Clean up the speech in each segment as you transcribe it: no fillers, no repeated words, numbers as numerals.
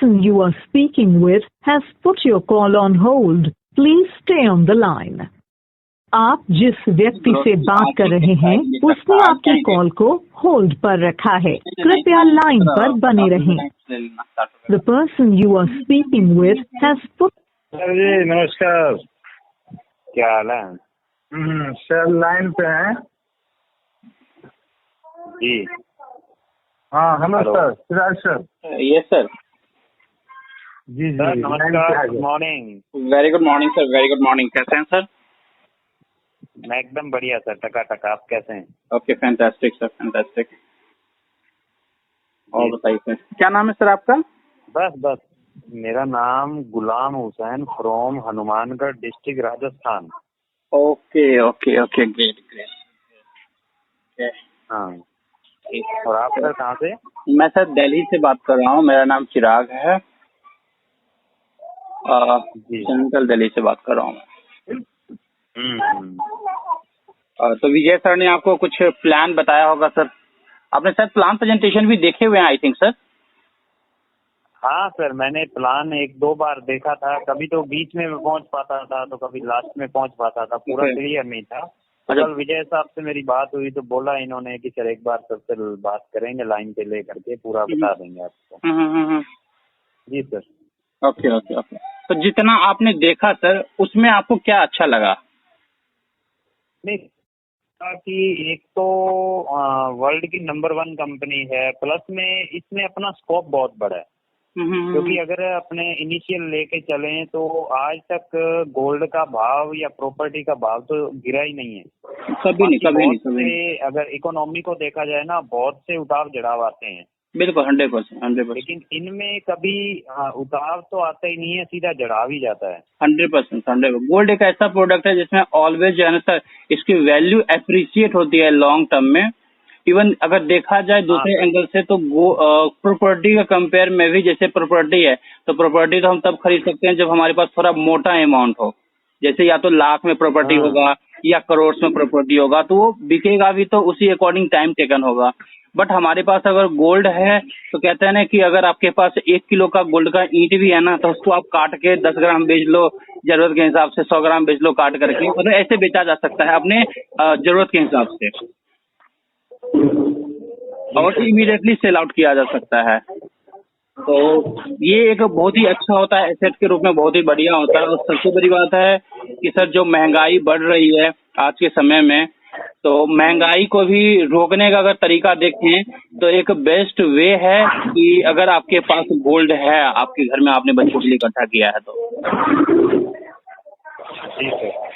person you are speaking with has put your call on hold. Please stay on the line. आप जिस व्यक्ति से बात कर रहे हैं उसने आपकी कॉल को होल्ड पर रखा है। कृपया लाइन पर बने रहें। The person you are speaking with has put. Sir ji नमस्कार। क्या हाल है? सर लाइन पे हैं जी। हाँ नमस्कार सिराज सर। Yes sir. जी जी सर नमस्कार, good morning. Very good morning sir, very good morning. कैसे हैं सर? मैं एकदम बढ़िया सर, टका। आप कैसे हैं? Okay, fantastic sir, fantastic. और बताइए सर, क्या नाम है सर आपका? बस मेरा नाम Ghulam Hussain from Hanumangarh district Rajasthan. Okay okay okay, great. हाँ, और आप सर कहाँ से? मैं सर दिल्ली से बात कर रहा हूँ। मेरा नाम चिराग है। सेंट्रल दिल्ली से बात कर रहा हूँ मैं। तो विजय सर ने आपको कुछ प्लान बताया होगा सर। आपने सर प्लान प्रेजेंटेशन भी देखे हुए हैं आई थिंक सर। हाँ सर, मैंने प्लान 1-2 बार देखा था। कभी तो बीच में पहुंच पाता था तो कभी लास्ट में पहुंच पाता था, पूरा क्लियर नहीं था। कल विजय साहब से मेरी बात हुई तो बोला इन्होंने कि सर एक बार सबसे बात करेंगे, लाइन पे ले करके पूरा बता देंगे आपको। जी सर। ओके। तो जितना आपने देखा सर उसमें आपको क्या अच्छा लगा? नहीं कि एक तो वर्ल्ड की नंबर 1 कंपनी है, प्लस में इसमें अपना स्कोप बहुत बड़ा है। क्योंकि अगर अपने इनिशियल लेके चलें तो आज तक गोल्ड का भाव या प्रॉपर्टी का भाव तो गिरा ही नहीं है। कभी नहीं। अगर इकोनॉमी को देखा जाए ना, बहुत से उतार चढ़ाव आते हैं। बिल्कुल 100%। लेकिन इनमें कभी उतार तो आता ही नहीं है, सीधा चढ़ाव ही जाता है। 100%। गोल्ड एक ऐसा प्रोडक्ट है जिसमें ऑलवेज जो है ना सर, इसकी वैल्यू एप्रिशिएट होती है लॉन्ग टर्म में। इवन अगर देखा जाए दूसरे एंगल से तो प्रॉपर्टी का कंपेयर में भी, जैसे प्रॉपर्टी है तो प्रॉपर्टी तो हम तब खरीद सकते हैं जब हमारे पास थोड़ा मोटा अमाउंट हो। जैसे या तो लाख में प्रॉपर्टी होगा या करोड़ में प्रॉपर्टी होगा, तो वो बिकेगा भी तो उसी अकॉर्डिंग टाइम टेकन होगा। बट हमारे पास अगर गोल्ड है तो कहते हैं ना कि अगर आपके पास 1 किलो का गोल्ड का ईंट भी है ना, तो उसको आप काट के 10 ग्राम बेच लो, जरूरत के हिसाब से 100 ग्राम बेच लो काट करके, मतलब ऐसे बेचा जा सकता है अपने जरूरत के हिसाब से, और इमीडिएटली सेल आउट किया जा सकता है। तो ये एक बहुत ही अच्छा होता है, एसेट के रूप में बहुत ही बढ़िया होता है। और सबसे बड़ी बात है कि सर जो महंगाई बढ़ रही है आज के समय में, तो महंगाई को भी रोकने का अगर तरीका देखें तो एक बेस्ट वे है कि अगर आपके पास गोल्ड है, आपके घर में आपने बच्चों के लिए इकट्ठा किया है, तो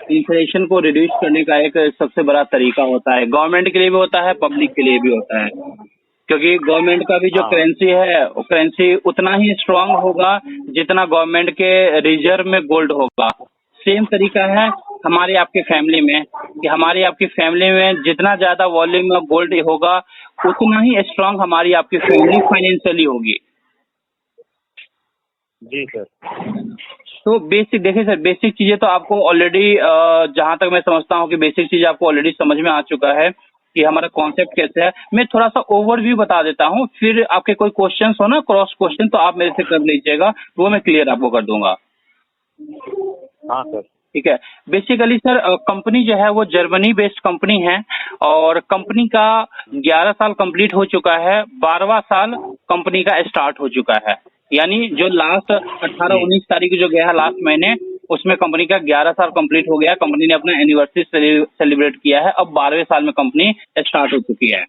इन्फ्लेशन को रिड्यूस करने का एक सबसे बड़ा तरीका होता है। गवर्नमेंट के लिए भी होता है, पब्लिक के लिए भी होता है। क्योंकि गवर्नमेंट का भी जो करेंसी है वो करेंसी उतना ही स्ट्रांग होगा जितना गवर्नमेंट के रिजर्व में गोल्ड होगा। सेम तरीका है हमारे आपके फैमिली में, कि हमारी आपकी फैमिली में जितना ज्यादा वॉल्यूम में गोल्ड होगा उतना ही स्ट्रांग हमारी आपकी फैमिली फाइनेंशियली होगी। जी सर। तो बेसिक देखिए सर, बेसिक चीजें तो आपको ऑलरेडी, जहां तक मैं समझता हूँ कि बेसिक चीजें आपको ऑलरेडी समझ में आ चुका है कि हमारा कॉन्सेप्ट कैसे है। मैं थोड़ा सा ओवरव्यू बता देता हूँ, फिर आपके कोई क्वेश्चन हो ना, क्रॉस क्वेश्चन, तो आप मेरे से कर लीजिएगा, वो मैं क्लियर आपको कर दूंगा। हाँ सर। ठीक है। बेसिकली सर कंपनी जो है वो जर्मनी बेस्ड कंपनी है, और कंपनी का 11 साल कंप्लीट हो चुका है, 12वां साल कंपनी का स्टार्ट हो चुका है। यानी जो लास्ट 18-19 तारीख जो गया लास्ट महीने, उसमें कंपनी का 11 साल कंप्लीट हो गया। कंपनी ने अपना एनिवर्सरी सेलिब्रेट किया है। अब 12वें साल में कंपनी स्टार्ट हो चुकी है।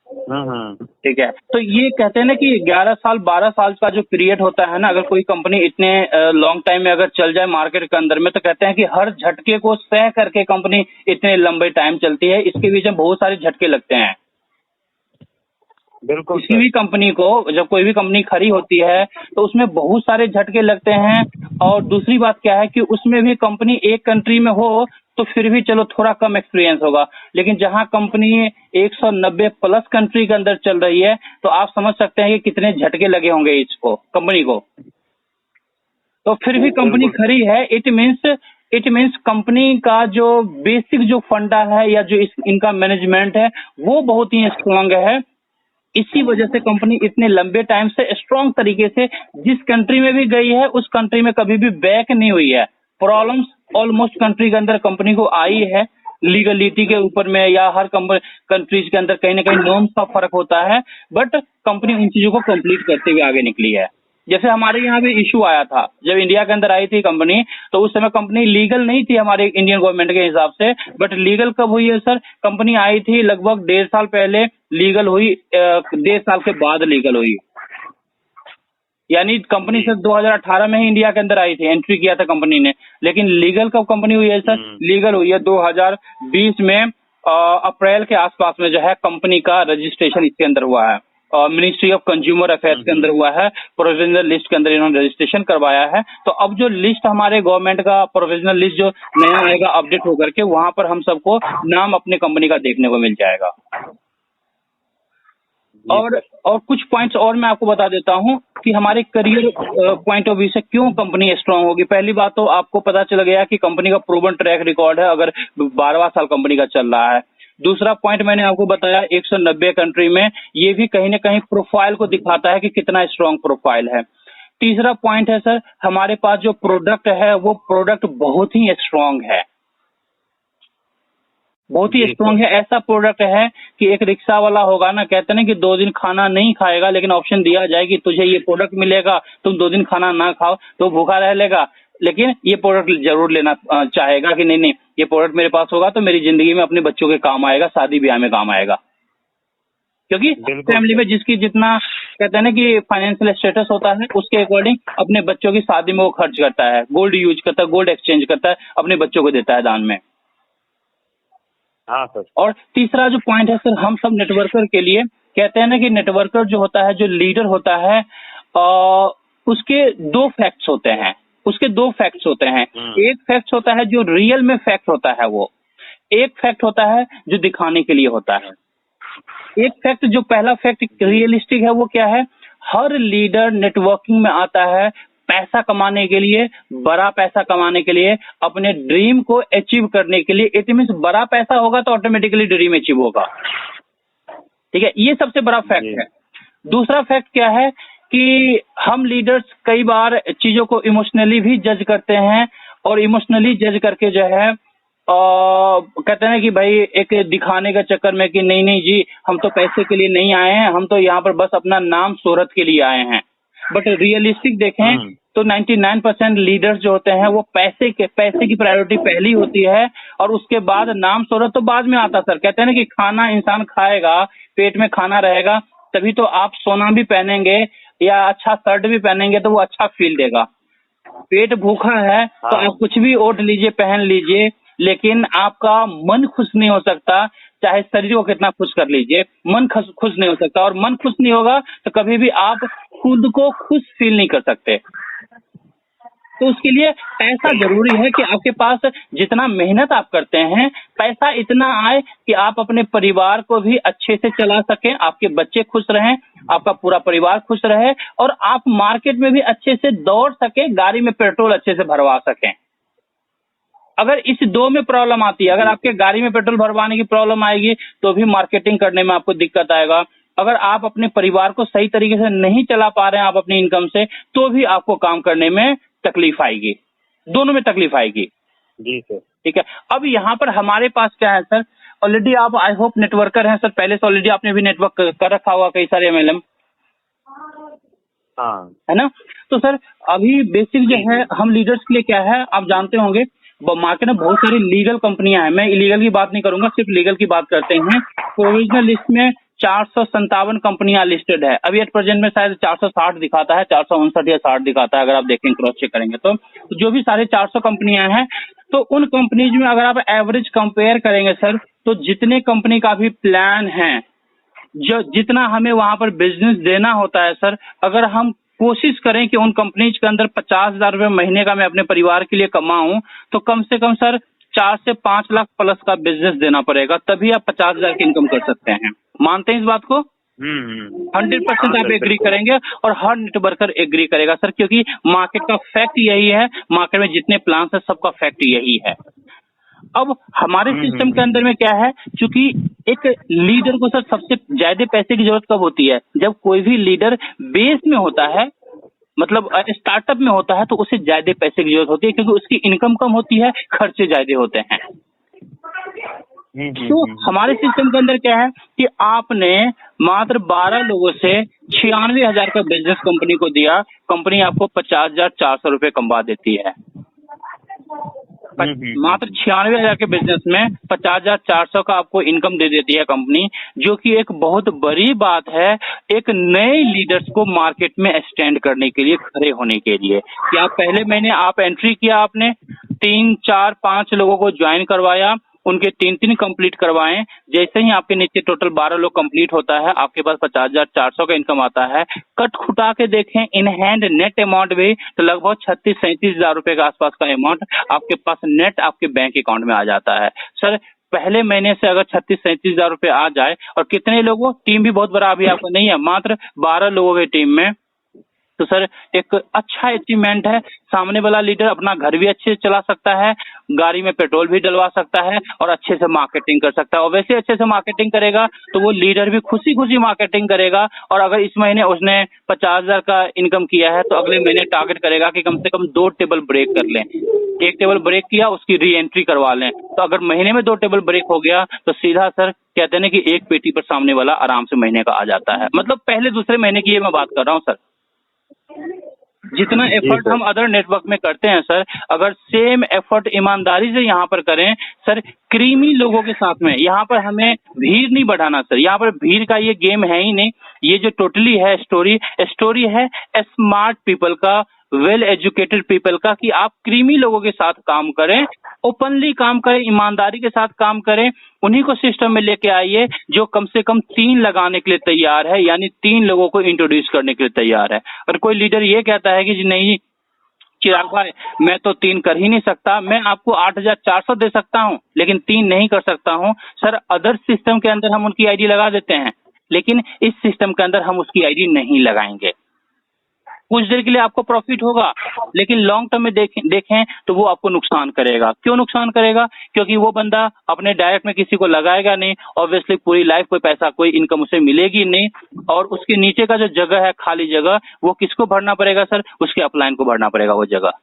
ठीक है। तो ये कहते हैं ना कि 11 साल 12 साल का जो पीरियड होता है ना, अगर कोई कंपनी इतने लॉन्ग टाइम में अगर चल जाए मार्केट के अंदर में, तो कहते हैं कि हर झटके को सह करके कंपनी इतने लंबे टाइम चलती है। इसके बीच में बहुत सारे झटके लगते हैं। बिल्कुल। किसी भी कंपनी को, जब कोई भी कंपनी खड़ी होती है तो उसमें बहुत सारे झटके लगते हैं। और दूसरी बात क्या है कि उसमें भी कंपनी एक कंट्री में हो तो फिर भी चलो थोड़ा कम एक्सपीरियंस होगा, लेकिन जहां कंपनी 190 प्लस कंट्री के अंदर चल रही है तो आप समझ सकते हैं कि कितने झटके लगे होंगे इसको, कंपनी को। तो फिर भी कंपनी खड़ी है, इट मीन्स कंपनी का जो बेसिक जो फंडा है या जो इनका मैनेजमेंट है वो बहुत ही स्ट्रांग है। इसी वजह से कंपनी इतने लंबे टाइम से स्ट्रांग तरीके से जिस कंट्री में भी गई है उस कंट्री में कभी भी बैक नहीं हुई है। प्रॉब्लम्स ऑलमोस्ट कंट्री के अंदर कंपनी को आई है, लीगलिटी के ऊपर में या हर कंट्रीज के अंदर कहीं ना कहीं नॉर्म्स का फर्क होता है, बट कंपनी उन चीजों को कंप्लीट करते हुए आगे निकली है। जैसे हमारे यहाँ भी इशू आया था जब इंडिया के अंदर आई थी कंपनी, तो उस समय कंपनी लीगल नहीं थी हमारे इंडियन गवर्नमेंट के हिसाब से, बट लीगल कब हुई है सर? कंपनी आई थी लगभग 1.5 साल पहले, लीगल हुई 1.5 साल के बाद लीगल हुई। यानी कंपनी सर 2018 में ही इंडिया के अंदर आई थी, एंट्री किया था कंपनी ने, लेकिन लीगल कब कंपनी हुई है सर? लीगल हुई है 2020 में अप्रैल के आसपास में जो है कंपनी का रजिस्ट्रेशन इसके अंदर हुआ है। मिनिस्ट्री ऑफ कंज्यूमर अफेयर्स के अंदर हुआ है, प्रोविजनल लिस्ट के अंदर इन्होंने रजिस्ट्रेशन करवाया है। तो अब जो लिस्ट हमारे गवर्नमेंट का प्रोविजनल लिस्ट जो नया आएगा अपडेट होकर के, वहां पर हम सबको नाम अपने कंपनी का देखने को मिल जाएगा। और कुछ पॉइंट्स और मैं आपको बता देता हूं कि हमारे करियर पॉइंट ऑफ व्यू से क्यों कंपनी स्ट्रांग होगी। पहली बात तो आपको पता चल गया कि कंपनी का प्रूवन ट्रैक रिकॉर्ड है, अगर 12वां साल कंपनी का चल रहा है। दूसरा पॉइंट मैंने आपको बताया 190 कंट्री में, ये भी कहीं ना कहीं प्रोफाइल को दिखाता है कि कितना स्ट्रांग प्रोफाइल है। तीसरा पॉइंट है सर, हमारे पास जो प्रोडक्ट है वो प्रोडक्ट बहुत ही स्ट्रांग है, बहुत ही स्ट्रांग है। ऐसा प्रोडक्ट है कि एक रिक्शा वाला होगा ना, कहते ना कि 2 दिन खाना नहीं खाएगा, लेकिन ऑप्शन दिया जाए कि तुझे ये प्रोडक्ट मिलेगा, तुम 2 दिन खाना ना खाओ तो भूखा रह लेगा, लेकिन ये प्रोडक्ट जरूर लेना चाहेगा कि नहीं ये प्रोडक्ट मेरे पास होगा तो मेरी जिंदगी में अपने बच्चों के काम आएगा, शादी ब्याह में काम आएगा। क्योंकि फैमिली में जिसकी जितना कहते हैं ना कि फाइनेंशियल स्टेटस होता है, उसके अकॉर्डिंग अपने बच्चों की शादी में वो खर्च करता है, गोल्ड यूज करता है, गोल्ड एक्सचेंज करता है, अपने बच्चों को देता है दान में। हाँ सर। और तीसरा जो पॉइंट है सर, हम सब नेटवर्कर के लिए कहते हैं ना कि नेटवर्कर जो होता है, जो लीडर होता है, उसके 2 फैक्ट्स होते हैं, उसके 2 फैक्ट्स होते हैं। एक फैक्ट होता है जो रियल में फैक्ट होता है, वो एक फैक्ट होता है जो दिखाने के लिए होता है। एक फैक्ट, जो पहला फैक्ट रियलिस्टिक है, वो क्या है? हर लीडर नेटवर्किंग में आता है पैसा कमाने के लिए, बड़ा पैसा कमाने के लिए, अपने ड्रीम को अचीव करने के लिए। इट मींस बड़ा पैसा होगा तो ऑटोमेटिकली ड्रीम अचीव होगा, ठीक है, ये सबसे बड़ा फैक्ट है। दूसरा फैक्ट क्या है कि हम लीडर्स कई बार चीजों को इमोशनली भी जज करते हैं, और इमोशनली जज करके जो है कहते हैं कि भाई एक दिखाने के चक्कर में कि नहीं जी हम तो पैसे के लिए नहीं आए हैं, हम तो यहाँ पर बस अपना नाम शोहरत के लिए आए हैं। बट रियलिस्टिक देखें तो 99% लीडर्स जो होते हैं वो पैसे की प्रायोरिटी पहली होती है, और उसके बाद नाम शोहरत तो बाद में आता। सर कहते हैं ना कि खाना इंसान खाएगा, पेट में खाना रहेगा, तभी तो आप सोना भी पहनेंगे या अच्छा शर्ट भी पहनेंगे तो वो अच्छा फील देगा। पेट भूखा है तो आप कुछ भी ओढ़ लीजिए, पहन लीजिए, लेकिन आपका मन खुश नहीं हो सकता, चाहे शरीर को कितना खुश कर लीजिए, मन खुश नहीं हो सकता। और मन खुश नहीं होगा तो कभी भी आप खुद को खुश फील नहीं कर सकते। तो उसके लिए पैसा जरूरी है कि आपके पास जितना मेहनत आप करते हैं, पैसा इतना आए कि आप अपने परिवार को भी अच्छे से चला सकें, आपके बच्चे खुश रहें, आपका पूरा परिवार खुश रहे, और आप मार्केट में भी अच्छे से दौड़ सके, गाड़ी में पेट्रोल अच्छे से भरवा सकें। अगर इस 2 में प्रॉब्लम आती है, अगर आपके गाड़ी में पेट्रोल भरवाने की प्रॉब्लम आएगी तो भी मार्केटिंग करने में आपको दिक्कत आएगा। अगर आप अपने परिवार को सही तरीके से नहीं चला पा रहे हैं आप अपनी इनकम से, तो भी आपको काम करने में तकलीफ आएगी, दोनों में तकलीफ आएगी। जी सर, ठीक है। अब यहाँ पर हमारे पास क्या है सर, ऑलरेडी आप आई होप नेटवर्कर हैं सर, पहले से ऑलरेडी आपने भी नेटवर्क कर रखा हुआ कई सारे MLM, हाँ है ना। तो सर अभी बेसिक जो है हम लीडर्स के लिए क्या है, आप जानते होंगे मार्केट में बहुत सारी लीगल कंपनियां हैं, मैं इलीगल की बात नहीं करूंगा, सिर्फ लीगल की बात करते हैं। प्रोविजनल लिस्ट में 457 कंपनियां लिस्टेड है, अभी एट प्रेजेंट में शायद 460 दिखाता है, 459 या 60 दिखाता है, अगर आप देखें क्रॉस चेक करेंगे तो जो भी साढ़े 400 कंपनियां हैं, तो उन कंपनीज में अगर आप एवरेज कंपेयर करेंगे सर, तो जितने कंपनी का भी प्लान है, जो जितना हमें वहां पर बिजनेस देना होता है सर, अगर हम कोशिश करें कि उन कंपनीज के अंदर 50,000 रुपए महीने का मैं अपने परिवार के लिए कमाऊं, तो कम से कम सर 4 से 5 लाख प्लस का बिजनेस देना पड़ेगा, तभी आप 50,000 की इनकम कर सकते हैं। मानते हैं इस बात को? 100% आप एग्री करेंगे, और हर नेटवर्कर एग्री करेगा सर, क्योंकि मार्केट का फैक्ट यही है, मार्केट में जितने प्लान्स है सबका फैक्ट यही है। अब हमारे सिस्टम के अंदर में क्या है, क्योंकि एक लीडर को सर सबसे ज्यादा पैसे की जरूरत कब होती है, जब कोई भी लीडर बेस में होता है, मतलब स्टार्टअप में होता है, तो उसे ज्यादा पैसे की जरूरत होती है, क्योंकि उसकी इनकम कम होती है, खर्चे ज्यादा होते हैं। तो हमारे सिस्टम के अंदर क्या है कि आपने मात्र 12 लोगों से 96,000 का बिजनेस कंपनी को दिया, कंपनी आपको 50,400 रुपए कमा देती है। मात्र 96,000 के बिजनेस में 50,400 का आपको इनकम दे देती है कंपनी, जो कि एक बहुत बड़ी बात है एक नए लीडर्स को मार्केट में स्टैंड करने के लिए, खड़े होने के लिए। कि आप पहले महीने आप एंट्री किया, आपने 3, 4, 5 लोगों को ज्वाइन करवाया, उनके 3 कंप्लीट करवाएं, जैसे ही आपके नीचे टोटल 12 लोग कंप्लीट होता है, आपके पास 50,400 का इनकम आता है। कट खुटा के देखें इन हैंड नेट अमाउंट भी, तो लगभग 36-37,000 रुपए के आसपास का अमाउंट आपके पास नेट आपके बैंक अकाउंट में आ जाता है। सर पहले महीने से अगर 36-37,000 रुपए आ जाए, और कितने लोगों, टीम भी बहुत बड़ा अभी आपको नहीं है, मात्र 12 लोगों की टीम में, तो सर एक अच्छा अचीवमेंट है। सामने वाला लीडर अपना घर भी अच्छे से चला सकता है, गाड़ी में पेट्रोल भी डलवा सकता है, और अच्छे से मार्केटिंग कर सकता है। और वैसे अच्छे से मार्केटिंग करेगा तो वो लीडर भी खुशी खुशी मार्केटिंग करेगा। और अगर इस महीने उसने 50,000 का इनकम किया है, तो अगले महीने टारगेट करेगा कि कम से कम 2 टेबल ब्रेक कर लें। 1 टेबल ब्रेक किया, उसकी री एंट्री करवा लें। तो अगर महीने में 2 टेबल ब्रेक हो गया, तो सीधा सर कहते हैं कि 1 पेटी पर सामने वाला आराम से महीने का आ जाता है। मतलब पहले दूसरे महीने की ये मैं बात कर रहा हूँ सर। जितना एफर्ट हम अदर नेटवर्क में करते हैं सर, अगर सेम एफर्ट ईमानदारी से यहाँ पर करें सर, क्रीमी लोगों के साथ में, यहाँ पर हमें भीड़ नहीं बढ़ाना सर, यहाँ पर भीड़ का ये गेम है ही नहीं। ये जो टोटली है स्टोरी है स्मार्ट पीपल का, वेल एजुकेटेड पीपल का, कि आप क्रीमी लोगों के साथ काम करें, ओपनली काम करें, ईमानदारी के साथ काम करें। उन्हीं को सिस्टम में लेके आइए जो कम से कम 3 लगाने के लिए तैयार है, यानी 3 लोगों को इंट्रोड्यूस करने के लिए तैयार है। और कोई लीडर ये कहता है कि जी नहीं चिराग भाई मैं तो 3 कर ही नहीं सकता, मैं आपको 8,400 दे सकता हूं लेकिन 3 नहीं कर सकता हूं। सर अदर सिस्टम के अंदर हम उनकी आईडी लगा देते हैं, लेकिन इस सिस्टम के अंदर हम उसकी आईडी नहीं लगाएंगे। कुछ देर के लिए आपको प्रॉफिट होगा, लेकिन लॉन्ग टर्म में देखें तो वो आपको नुकसान करेगा। क्यों नुकसान करेगा? क्योंकि वो बंदा अपने डायरेक्ट में किसी को लगाएगा नहीं, ऑब्वियसली पूरी लाइफ कोई पैसा कोई इनकम उसे मिलेगी नहीं, और उसके नीचे का जो जगह है खाली जगह, वो किसको भरना पड़ेगा सर? उसके अपलाइन को भरना पड़ेगा वो जगह।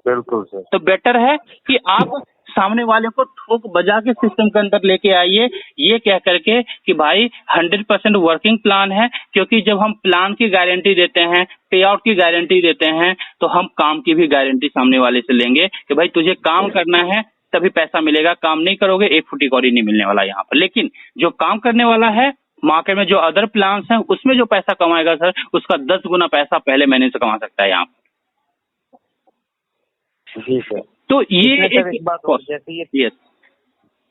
बिल्कुल सर। तो बेटर है कि आप सामने वाले को ठोक बजा के सिस्टम के अंदर लेके आइए, ये कह करके कि भाई 100% वर्किंग प्लान है। क्योंकि जब हम प्लान की गारंटी देते हैं, पे आउट की गारंटी देते हैं, तो हम काम की भी गारंटी सामने वाले से लेंगे कि भाई तुझे काम करना है तभी पैसा मिलेगा, काम नहीं करोगे 1 फुटी कौड़ी नहीं मिलने वाला यहाँ पर। लेकिन जो काम करने वाला है मार्केट में, जो अदर प्लान्स हैं, उसमें जो पैसा कमाएगा सर, उसका 10 गुना पैसा पहले महीने से कमा सकता है यहाँ पर। जी सर। तो ये एक बात और, जैसे ये यस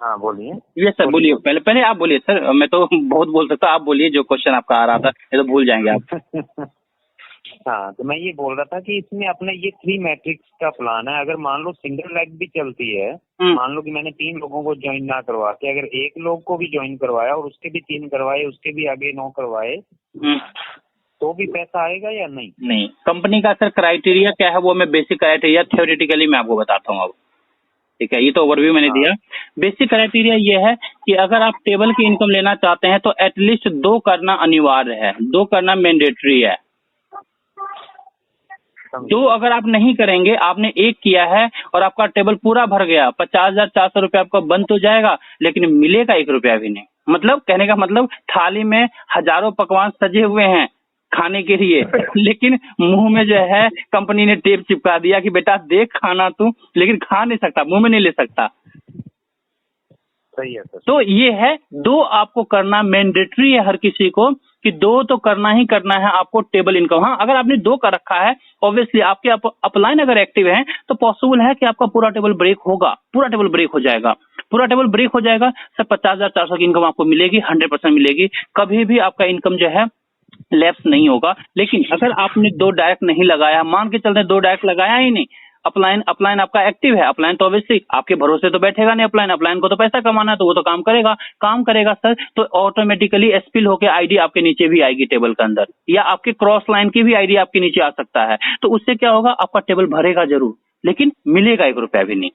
हाँ बोलिए। ये सर बोलिए, पहले आप बोलिए सर, मैं तो बहुत बोल सकता हूँ, आप बोलिए जो क्वेश्चन आपका आ रहा था, ये तो भूल जाएंगे आप। हाँ तो मैं ये बोल रहा था कि इसमें अपने ये 3 मैट्रिक्स का प्लान है। अगर मान लो सिंगल लेग भी चलती है, मान लो कि मैंने 3 लोगों को ज्वाइन ना करवा के अगर 1 लोग को भी ज्वाइन करवाया और उसके भी 3 करवाए, उसके भी आगे 9 करवाए, तो भी पैसा आएगा या नहीं? नहीं, कंपनी का सर क्राइटेरिया क्या है वो मैं बेसिक क्राइटेरिया थ्योरेटिकली मैं आपको बताता हूँ अब, ठीक है? ये तो ओवरव्यू मैंने दिया। बेसिक क्राइटेरिया ये है कि अगर आप टेबल की इनकम लेना चाहते हैं तो एटलीस्ट 2 करना अनिवार्य है, 2 करना मैंडेटरी है। 2 अगर आप नहीं करेंगे, आपने 1 किया है और आपका टेबल पूरा भर गया, 50,400 रुपये आपका बंद तो जाएगा, लेकिन मिलेगा 1 रुपया भी नहीं। मतलब कहने का मतलब थाली में हजारों पकवान सजे हुए हैं खाने के लिए, लेकिन मुंह में जो है कंपनी ने टेप चिपका दिया कि बेटा देख खाना तू, लेकिन खा नहीं सकता, मुंह में नहीं ले सकता। सही है सर। तो ये है 2 आपको करना मैंडेटरी है हर किसी को, कि 2 तो करना ही करना है आपको टेबल इनकम। हाँ अगर आपने 2 का रखा है, ऑब्वियसली आपके अपलाइन अगर एक्टिव है तो पॉसिबल है कि आपका पूरा टेबल ब्रेक होगा, पूरा टेबल ब्रेक हो जाएगा, पूरा टेबल ब्रेक हो जाएगा सर। 50,400 की इनकम आपको मिलेगी, 100% मिलेगी, कभी भी आपका इनकम जो है लैप्स नहीं होगा। लेकिन अगर आपने 2 डायरेक्ट नहीं लगाया, मान के चलते 2 डायरेक्ट लगाया ही नहीं, अपलाइन आपका एक्टिव है, अपलाइन तो ऑब्वियसली आपके भरोसे तो बैठेगा नहीं, अपलाइन को तो पैसा कमाना है, तो वो तो काम करेगा सर। तो ऑटोमेटिकली स्पिल होकर आईडी आपके नीचे भी आएगी टेबल के अंदर, या आपके क्रॉस लाइन की भी आईडी आपके नीचे आ सकता है। तो उससे क्या होगा, आपका टेबल भरेगा जरूर, लेकिन मिलेगा 1 रुपया भी नहीं।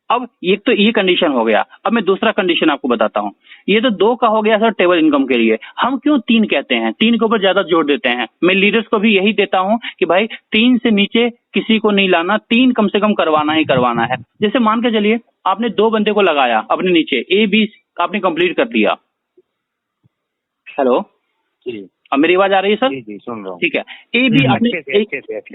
अब एक तो ये कंडीशन हो गया। अब मैं दूसरा कंडीशन आपको बताता हूँ। ये तो 2 का हो गया सर टेबल इनकम के लिए। हम क्यों 3 कहते हैं, 3 के ऊपर ज्यादा जोर देते हैं। मैं लीडर्स को भी यही देता हूँ कि भाई 3 से नीचे किसी को नहीं लाना, 3 कम से कम करवाना ही करवाना है। जैसे मान के चलिए आपने 2 बंदे को लगाया अपने नीचे, ए बी आपने कंप्लीट कर दिया। हेलो, अब मेरी आवाज आ रही है सर? जी सुन रहा हूँ। ठीक है, ए बी आपने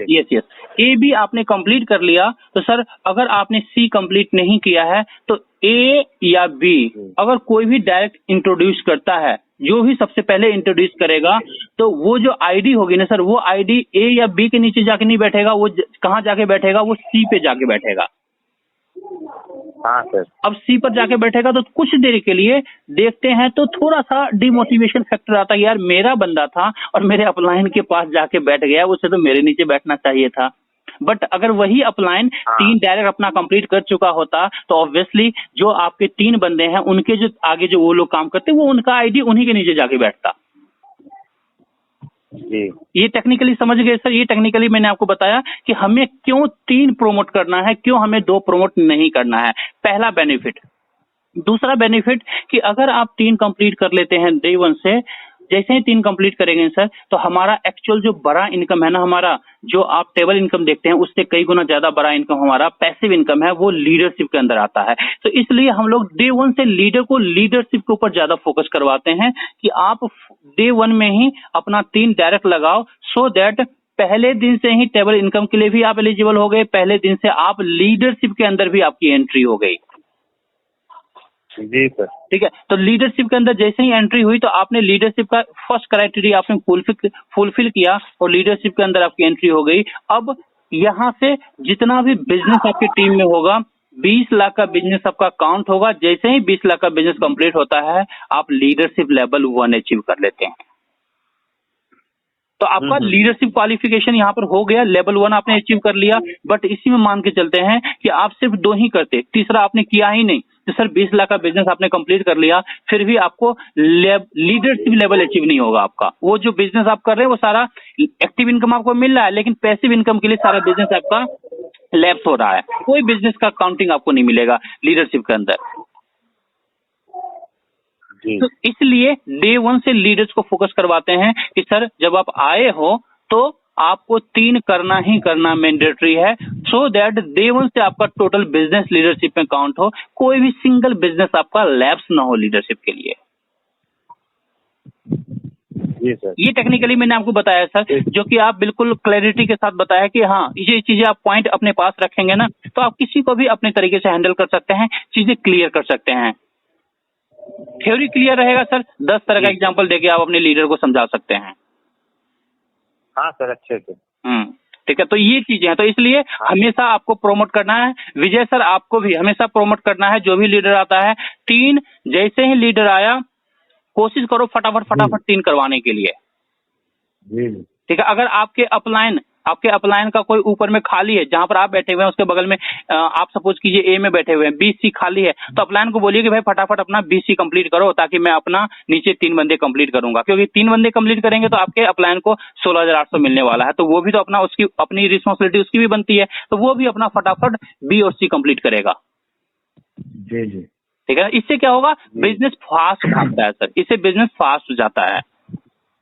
यस ए बी आपने कंप्लीट कर लिया। तो सर अगर आपने सी कंप्लीट नहीं किया है तो ए या बी अगर कोई भी डायरेक्ट इंट्रोड्यूस करता है, जो भी सबसे पहले इंट्रोड्यूस करेगा, तो वो जो आईडी होगी ना सर, वो आईडी ए या बी के नीचे जाके नहीं बैठेगा, वो कहाँ जाके बैठेगा, वो सी पे जाके बैठेगा। हाँ सर। अब सी पर जाके बैठेगा तो कुछ देर के लिए देखते हैं तो थोड़ा सा डिमोटिवेशन फैक्टर आता है, यार मेरा बंदा था और मेरे अपलाइन के पास जाके बैठ गया, उसे तो मेरे नीचे बैठना चाहिए था। बट अगर वही अपलाइन 3 डायरेक्ट अपना कंप्लीट कर चुका होता तो ऑब्वियसली जो आपके 3 बंदे हैं उनके जो आगे जो वो लोग काम करते वो उनका आईडी उन्हीं के नीचे जाके बैठता। जी ये टेक्निकली समझ गए सर? ये टेक्निकली मैंने आपको बताया कि हमें क्यों 3 प्रोमोट करना है, क्यों हमें 2 प्रोमोट नहीं करना है। पहला बेनिफिट। दूसरा बेनिफिट कि अगर आप 3 कंप्लीट कर लेते हैं डे 1 से, जैसे ही 3 कंप्लीट करेंगे सर तो हमारा एक्चुअल जो बड़ा इनकम है ना, हमारा जो आप टेबल इनकम देखते हैं उससे कई गुना ज्यादा बड़ा इनकम हमारा पैसिव इनकम है, वो लीडरशिप के अंदर आता है। तो इसलिए हम लोग डे 1 से लीडर को लीडरशिप के ऊपर ज्यादा फोकस करवाते हैं कि आप डे 1 में ही अपना 3 डायरेक्ट लगाओ, सो दैट पहले दिन से ही टेबल इनकम के लिए भी आप एलिजिबल हो गए, पहले दिन से आप लीडरशिप के अंदर भी आपकी एंट्री हो गई। जी सर। ठीक है, तो लीडरशिप के अंदर जैसे ही एंट्री हुई तो आपने लीडरशिप का फर्स्ट क्राइटेरिया आपने फुलफिल किया और लीडरशिप के अंदर आपकी एंट्री हो गई। अब यहाँ से जितना भी बिजनेस आपकी टीम में होगा, 20 लाख का बिजनेस आपका काउंट होगा। जैसे ही 20 लाख का बिजनेस कंप्लीट होता है आप लीडरशिप लेवल 1 अचीव कर लेते हैं। तो आपका लीडरशिप क्वालिफिकेशन यहाँ पर हो गया, लेवल 1 आपने अचीव कर लिया। बट इसी में मान के चलते हैं कि आप सिर्फ 2 ही करते, तीसरा आपने किया ही नहीं, तो सर 20 लाख का बिजनेस आपने कंप्लीट कर लिया, फिर भी आपको लीडरशिप लेवल अचीव नहीं होगा आपका। वो जो बिजनेस आप कर रहे हैं वो सारा एक्टिव इनकम आपको मिल रहा है, लेकिन पैसिव इनकम के लिए सारा बिजनेस आपका लैप्स हो रहा है। कोई बिजनेस का काउंटिंग आपको नहीं मिलेगा लीडरशिप के अंदर। तो इसलिए डे 1 से लीडर्स को फोकस करवाते हैं कि सर जब आप आए हो तो आपको 3 करना ही करना मैंडेटरी है, सो दैट डे 1 से आपका टोटल बिजनेस लीडरशिप में काउंट हो, कोई भी सिंगल बिजनेस आपका लैप्स ना हो लीडरशिप के लिए। जी सर। ये टेक्निकली मैंने आपको बताया सर, जो कि आप बिल्कुल क्लैरिटी के साथ बताया कि हाँ ये चीजें आप पॉइंट अपने पास रखेंगे ना तो आप किसी को भी अपने तरीके से हैंडल कर सकते हैं, चीजें क्लियर कर सकते हैं। थ्योरी क्लियर रहेगा सर, 10 तरह का एग्जांपल देके आप अपने लीडर को समझा सकते हैं। हाँ सर, अच्छे से। ठीक है, तो ये चीजें हैं। तो इसलिए हमेशा आपको प्रोमोट करना है। विजय सर आपको भी हमेशा प्रोमोट करना है, जो भी लीडर आता है 3 जैसे ही लीडर आया कोशिश करो फटाफट 3 करवाने के लिए। ठीक है, अगर आपके अपलाइन का कोई ऊपर में खाली है, जहां पर आप बैठे हुए हैं उसके बगल में आप सपोज कीजिए ए में बैठे हुए हैं, बी सी खाली है, तो अपलाइन को बोलिए कि भाई फटाफट अपना बी सी कंप्लीट करो, ताकि मैं अपना नीचे 3 बंदे कंप्लीट करूंगा। क्योंकि 3 बंदे कंप्लीट करेंगे तो आपके अपलाइन को 16,800 मिलने वाला है, तो वो भी तो अपना उसकी अपनी रिस्पॉन्सिबिलिटी उसकी भी बनती है, तो वो भी अपना फटाफट बी और सी कंप्लीट करेगा। जी जी। ठीक है, इससे क्या होगा, बिजनेस फास्ट भागता है सर, इससे बिजनेस फास्ट हो जाता है।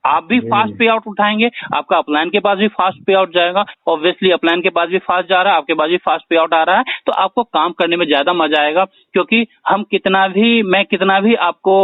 आप भी फास्ट पे आउट उठाएंगे, आपका अपलाइन के पास भी फास्ट पे आउट जाएगा, ऑब्वियसली अपलाइन के पास भी फास्ट जा रहा है, आपके पास भी फास्ट पे आउट आ रहा है, तो आपको काम करने में ज्यादा मजा आएगा। क्योंकि मैं कितना भी आपको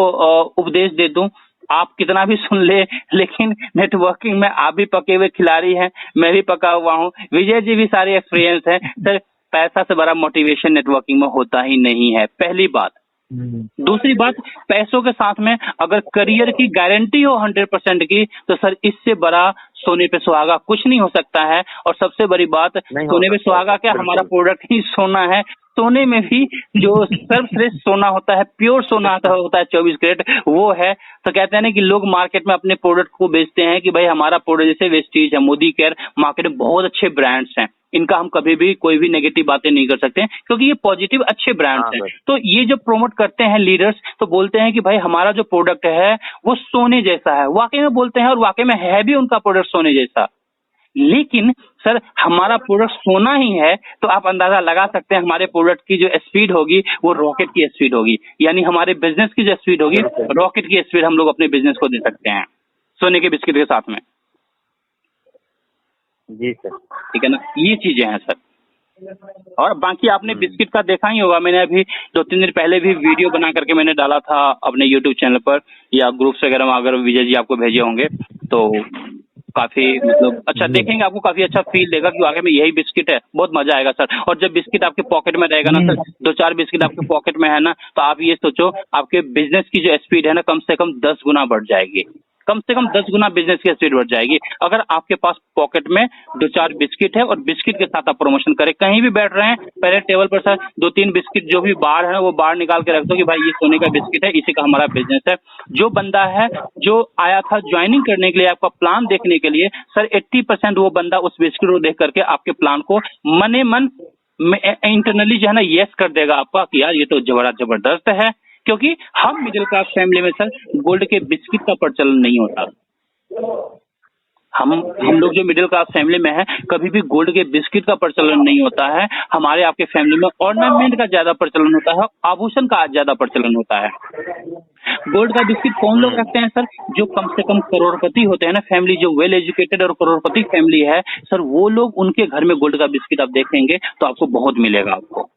उपदेश दे दूं, आप कितना भी सुन ले, लेकिन नेटवर्किंग में आप भी पके हुए खिलाड़ी हैं, मैं भी पका हुआ हूँ, विजय जी भी सारे एक्सपीरियंस है सर। पैसा से बड़ा मोटिवेशन नेटवर्किंग में होता ही नहीं है, पहली बात। दूसरी बात, पैसों के साथ में अगर करियर की गारंटी हो 100% की, तो सर इससे बड़ा सोने पे सुहागा कुछ नहीं हो सकता है। और सबसे बड़ी बात, सोने पे सुहागा क्या, हमारा प्रोडक्ट ही सोना है। सोने में भी जो सर्वश्रेष्ठ सोना होता है, प्योर सोना होता है 24 कैरेट, वो है। तो कहते हैं ना कि लोग मार्केट में अपने प्रोडक्ट को बेचते हैं कि भाई हमारा प्रोडक्ट, जैसे वेस्टीज है, मोदी केयर, मार्केट में बहुत अच्छे ब्रांड्स हैं, इनका हम कभी भी कोई भी नेगेटिव बातें नहीं कर सकते हैं, क्योंकि ये पॉजिटिव अच्छे ब्रांड्स हैं। तो ये जो प्रमोट करते हैं लीडर्स, तो बोलते हैं कि भाई हमारा जो प्रोडक्ट है वो सोने जैसा है, वाकई में बोलते हैं, और वाकई में है भी उनका प्रोडक्ट सोने जैसा। लेकिन सर हमारा प्रोडक्ट सोना ही है, तो आप अंदाजा लगा सकते हैं हमारे प्रोडक्ट की जो स्पीड होगी वो रॉकेट की स्पीड होगी, यानी हमारे बिजनेस की जो स्पीड होगी रॉकेट की स्पीड हम लोग अपने बिजनेस को दे सकते हैं सोने के बिस्किट के साथ में। जी सर। ठीक है ना, ये चीजें हैं सर। और बाकी आपने बिस्किट का देखा ही होगा, मैंने अभी 2-3 दिन पहले भी वीडियो बना करके मैंने डाला था अपने यूट्यूब चैनल पर या ग्रुप्स वगैरह में, अगर विजय जी आपको भेजे होंगे तो काफी मतलब अच्छा देखेंगे, आपको काफी अच्छा फील देगा कि आगे में यही बिस्किट है, बहुत मजा आएगा सर। और जब बिस्किट आपके पॉकेट में रहेगा ना सर, 2-4 बिस्किट आपके पॉकेट में है ना, तो आप ये सोचो आपके बिजनेस की जो स्पीड है ना कम से कम 10 गुना बढ़ जाएगी, कम से कम 10 गुना बिजनेस की स्पीड बढ़ जाएगी अगर आपके पास पॉकेट में 2-4 बिस्किट है और बिस्किट के साथ आप प्रमोशन करें। कहीं भी बैठ रहे हैं पहले टेबल पर सर 2-3 बिस्किट जो भी बार है वो बार निकाल के रख दो कि भाई ये सोने का बिस्किट है, इसी का हमारा बिजनेस है। जो बंदा है जो आया था ज्वाइनिंग करने के लिए, आपका प्लान देखने के लिए, सर 80% वो बंदा उस बिस्किट को देख करके आपके प्लान को मने मन इंटरनली जो है ना यस कर देगा आपका कि यार ये तो बड़ा जबरदस्त है। क्योंकि हम मिडिल क्लास फैमिली में सर गोल्ड के बिस्किट का प्रचलन नहीं होता। हम लोग जो मिडिल क्लास फैमिली में है कभी भी गोल्ड के बिस्किट का प्रचलन नहीं होता है। हमारे आपके फैमिली में ऑर्नामेंट का ज्यादा प्रचलन होता है, आभूषण का ज्यादा प्रचलन होता है। गोल्ड का बिस्किट कौन लोग रखते हैं सर? जो कम से कम करोड़पति होते हैं ना फैमिली, जो वेल एजुकेटेड और करोड़पति फैमिली है सर, वो लोग उनके घर में गोल्ड का बिस्किट आप देखेंगे तो आपको बहुत मिलेगा। आपको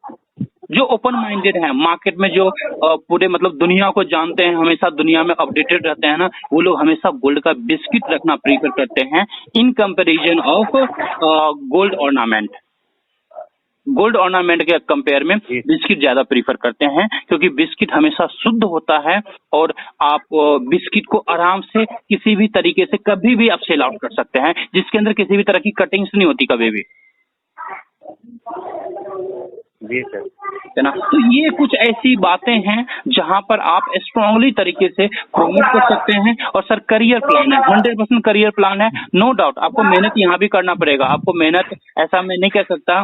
जो ओपन माइंडेड है, मार्केट में जो पूरे मतलब दुनिया को जानते हैं, हमेशा दुनिया में अपडेटेड रहते हैं ना, वो लोग हमेशा गोल्ड का बिस्किट रखना प्रीफर करते हैं in comparison of gold ornament. Gold ornament के कंपेयर में बिस्किट ज्यादा प्रीफर करते हैं क्योंकि बिस्किट हमेशा शुद्ध होता है और आप बिस्किट को आराम से किसी भी तरीके से कभी भी आप सेल आउट कर सकते हैं, जिसके अंदर किसी भी तरह की कटिंग्स नहीं होती कभी भी। जी सर, है ना। तो ये कुछ ऐसी बातें हैं जहां पर आप स्ट्रांगली तरीके से प्रमोट कर सकते हैं। और सर करियर प्लान है, 100% करियर प्लान है, नो डाउट। आपको मेहनत यहाँ भी करना पड़ेगा। आपको मेहनत ऐसा मैं नहीं कह सकता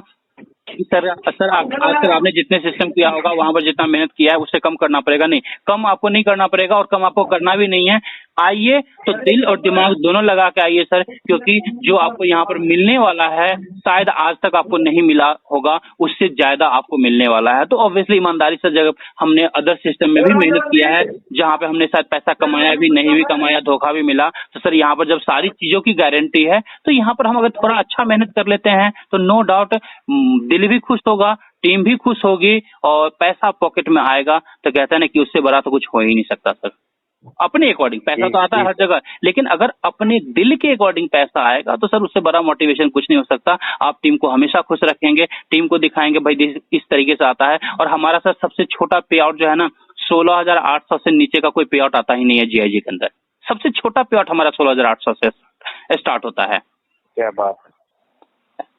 कि सर आज आपने जितने सिस्टम किया होगा वहां पर जितना मेहनत किया है उससे कम करना पड़ेगा, नहीं, कम आपको नहीं करना पड़ेगा और कम आपको करना भी नहीं है। आइए तो दिल और दिमाग दोनों लगा के आइए सर, क्योंकि जो आपको यहाँ पर मिलने वाला है शायद आज तक आपको नहीं मिला होगा, उससे ज्यादा आपको मिलने वाला है। तो ऑब्वियसली ईमानदारी से जब हमने अदर सिस्टम में भी मेहनत किया है जहाँ पे हमने शायद पैसा कमाया भी, नहीं भी कमाया, धोखा भी मिला, तो सर यहाँ पर जब सारी चीजों की गारंटी है तो यहाँ पर हम अगर थोड़ा अच्छा मेहनत कर लेते हैं तो नो डाउट दिल भी खुश होगा, टीम भी खुश होगी और पैसा पॉकेट में आएगा। तो कहते हैं ना कि उससे बड़ा तो कुछ हो ही नहीं सकता सर। अपने अकॉर्डिंग पैसा तो आता है हर जगह, लेकिन अगर अपने दिल के अकॉर्डिंग पैसा आएगा तो सर उससे बड़ा मोटिवेशन कुछ नहीं हो सकता। आप टीम को हमेशा खुश रखेंगे, टीम को दिखाएंगे भाई इस तरीके से आता है। और हमारा सर सबसे छोटा पे आउट जो है ना 16,800 से नीचे का कोई पे आउट आता ही नहीं है जीआईजी के अंदर। सबसे छोटा पे आउट हमारा 16,800 से स्टार्ट होता है। क्या बात है।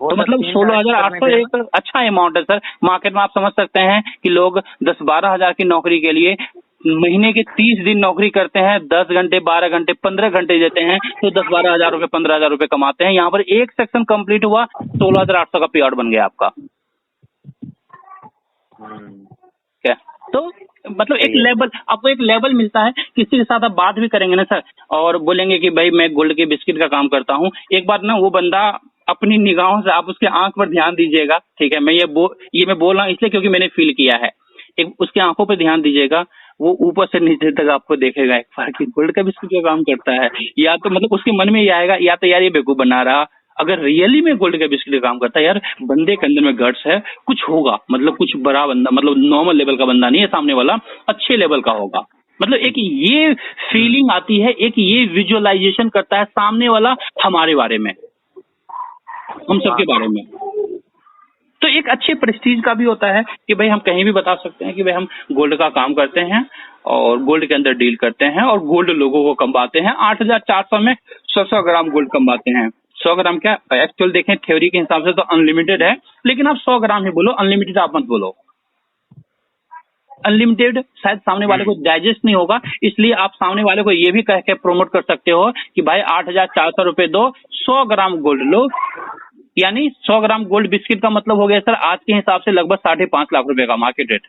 तो मतलब 16,800 एक अच्छा अमाउंट है सर। मार्केट में आप समझ सकते हैं कि लोग 10-12 हजार की नौकरी के लिए महीने के 30 दिन नौकरी करते हैं, 10 घंटे, 12 घंटे, 15 घंटे देते हैं, तो 10-12 हजार रुपए, 15 हजार रुपए कमाते हैं। यहाँ पर एक सेक्शन कंप्लीट हुआ, 16,800 का पे आउट बन गया आपका। क्या तो मतलब एक लेवल, आपको एक लेवल मिलता है। किसी के साथ आप बात भी करेंगे ना सर और बोलेंगे कि भाई मैं गोल्ड के बिस्किट का काम करता हूँ, एक बार ना वो बंदा अपनी निगाहों से आप उसके आंख पर ध्यान दीजिएगा। ठीक है, मैं ये बोल रहा हूँ इसलिए क्योंकि मैंने फील किया है। एक उसके आंखों पे ध्यान दीजिएगा, वो ऊपर से नीचे तक आपको देखेगा एक बार कि गोल्ड का बिस्किट का काम करता है, या तो मतलब उसके मन में ये आएगा या तो यार ये बेवकूफ बना रहा। अगर रियली में गोल्ड का बिस्किट का काम करता है, यार बंदे के अंदर में गट्स है, कुछ होगा, मतलब कुछ बड़ा बंदा, मतलब नॉर्मल लेवल का बंदा नहीं है सामने वाला, अच्छे लेवल का होगा। मतलब एक ये फीलिंग आती है, एक ये विजुअलाइजेशन करता है सामने वाला हमारे बारे में, हम सबके बारे में। तो एक अच्छे प्रेस्टीज का भी होता है कि भाई हम कहीं भी बता सकते हैं कि भाई हम गोल्ड का काम करते हैं और गोल्ड के अंदर डील करते हैं और गोल्ड लोगों को कमाते हैं। 8,400 में 100 ग्राम गोल्ड कमाते हैं। 100 ग्राम क्या एक्चुअल देखें थ्योरी के हिसाब से तो अनलिमिटेड है, लेकिन आप 100 ग्राम ही बोलो, अनलिमिटेड आप मत बोलो। अनलिमिटेड शायद सामने वाले को डाइजेस्ट नहीं होगा, इसलिए आप सामने वाले को ये भी कह के प्रोमोट कर सकते हो कि भाई 8,400 रुपए दो, 100 ग्राम गोल्ड लो। यानी 100 ग्राम गोल्ड बिस्किट का मतलब हो गया सर आज के हिसाब से लगभग 5.5 लाख रुपए का मार्केट रेट।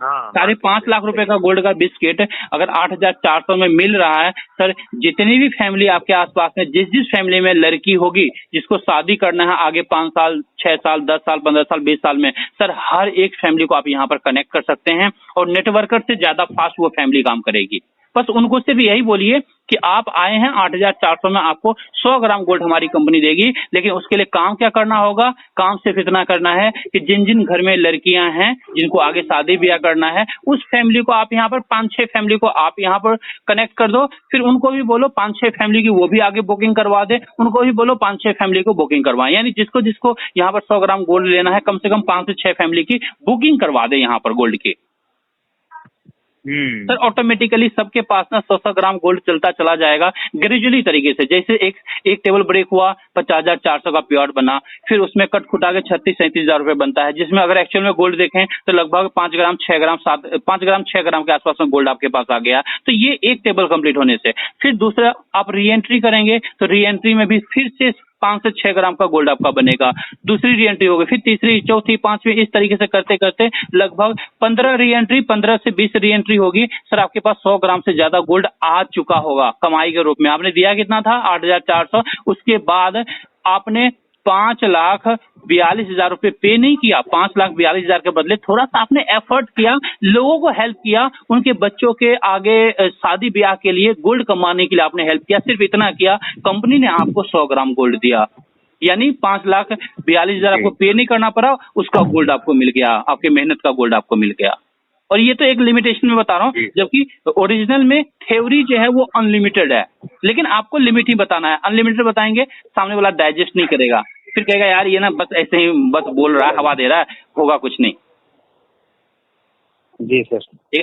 हाँ, 5.5 लाख रुपए का गोल्ड का बिस्किट अगर 8,400 में मिल रहा है सर, जितनी भी फैमिली आपके आसपास में, जिस फैमिली में लड़की होगी जिसको शादी करना है आगे 5 साल 6 साल 10 साल 15 साल 20 साल में, सर हर एक फैमिली को आप यहाँ पर कनेक्ट कर सकते हैं और नेटवर्कर से ज्यादा फास्ट वो फैमिली काम करेगी। बस उनको सिर्फ यही बोलिए कि आप आए हैं 8,400 में, आपको 100 ग्राम गोल्ड हमारी कंपनी देगी, लेकिन उसके लिए काम क्या करना होगा? काम सिर्फ इतना करना है कि जिन जिन घर में लड़कियां हैं जिनको आगे शादी ब्याह करना है, उस फैमिली को आप यहाँ पर 5-6 फैमिली को आप यहाँ पर कनेक्ट कर दो। फिर उनको भी बोलो 5-6 फैमिली की वो भी आगे बुकिंग करवा दे, उनको भी बोलो 5-6 फैमिली को बुकिंग करवाएं। यानी जिसको जिसको यहाँ पर 100 ग्राम गोल्ड लेना है, कम से कम 5 से 6 फैमिली की बुकिंग करवा दे यहाँ पर गोल्ड की। सर ऑटोमेटिकली सबके पास ना 100 ग्राम गोल्ड चलता चला जाएगा ग्रेजुअली तरीके से। जैसे एक टेबल ब्रेक हुआ, 50,400 का प्योर बना, फिर उसमें कट खुटा के 36-37 हजार रुपए बनता है, जिसमें अगर एक्चुअल में गोल्ड देखें तो लगभग 5 ग्राम 6 ग्राम के आसपास में गोल्ड आपके पास आ गया। तो ये एक टेबल कंप्लीट होने से फिर दूसरा आप री एंट्री करेंगे तो री एंट्री में भी फिर से 5 से 6 ग्राम का गोल्ड आपका बनेगा। दूसरी री एंट्री होगी, फिर तीसरी, चौथी, पांचवी, इस तरीके से करते करते लगभग 15 री एंट्री, 15 से 20 री एंट्री होगी। सर आपके पास 100 ग्राम से ज्यादा गोल्ड आ चुका होगा कमाई के रूप में। आपने दिया कितना था? 8,400। उसके बाद आपने 5,42,000 रुपए पे नहीं किया। 5,42,000 के बदले थोड़ा सा आपने एफर्ट किया, लोगों को हेल्प किया, उनके बच्चों के आगे शादी ब्याह के लिए गोल्ड कमाने के लिए आपने हेल्प किया। सिर्फ इतना किया, कंपनी ने आपको 100 ग्राम गोल्ड दिया, यानी 5,42,000 आपको पे नहीं करना पड़ा, उसका गोल्ड आपको मिल गया, आपके मेहनत का गोल्ड आपको मिल गया। और ये तो एक लिमिटेशन में बता रहा हूँ, जबकि ओरिजिनल में थ्योरी जो है वो अनलिमिटेड है, लेकिन आपको लिमिट ही बताना है। अनलिमिटेड बताएंगे सामने वाला डाइजेस्ट नहीं करेगा, फिर कहेगा यार ये ना बस ऐसे ही बस बोल रहा है, हवा दे रहा है, होगा कुछ नहीं। जी सर।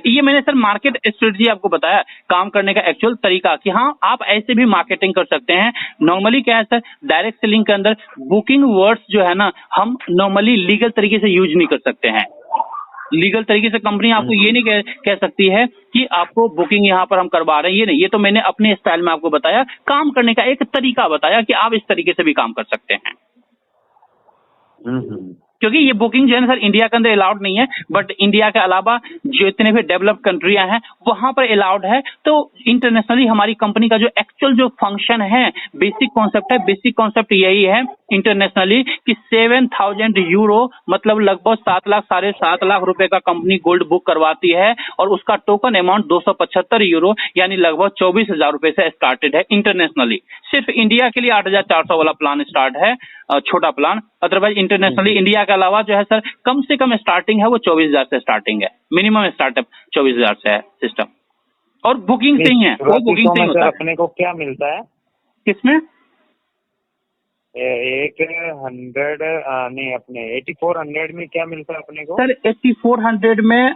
ये मैंने सर मार्केट स्ट्रेटजी आपको बताया, काम करने का एक्चुअल तरीका, कि हाँ आप ऐसे भी मार्केटिंग कर सकते हैं। नॉर्मली क्या है सर, डायरेक्ट सेलिंग के अंदर बुकिंग वर्ड्स जो है ना, हम नॉर्मली लीगल तरीके से यूज नहीं कर सकते हैं। लीगल तरीके से कंपनी आपको ये नहीं कह सकती है कि आपको बुकिंग यहाँ पर हम करवा रहे हैं, ये नहीं। ये तो मैंने अपने स्टाइल में आपको बताया, काम करने का एक तरीका बताया कि आप इस तरीके से भी काम कर सकते हैं। क्योंकि ये बुकिंग जो है ना सर इंडिया के अंदर अलाउड नहीं है, बट इंडिया के अलावा जितने भी डेवलप्ड कंट्रियां हैं वहां पर अलाउड है। तो इंटरनेशनली हमारी कंपनी का जो एक्चुअल जो फंक्शन है, बेसिक कॉन्सेप्ट है, बेसिक कॉन्सेप्ट यही है इंटरनेशनली कि 7,000 यूरो मतलब लगभग 7 लाख 7.5 लाख रुपए का कंपनी गोल्ड बुक करवाती है, और उसका टोकन अमाउंट 275 यूरो यानी लगभग 24,000 रुपए से स्टार्टेड है इंटरनेशनली। सिर्फ इंडिया के लिए 8,400 वाला प्लान स्टार्ट है, छोटा प्लान। अदरवाइज इंटरनेशनली इंडिया के अलावा जो है सर कम से कम स्टार्टिंग है वो 24,000 से स्टार्टिंग है, मिनिमम स्टार्टअप 24,000 से है सिस्टम, और बुकिंग से ही है, वो बुकिंग से ही होता है। अपने को क्या मिलता है किसमें? 8400 में क्या मिलता है अपने को सर? 8400 में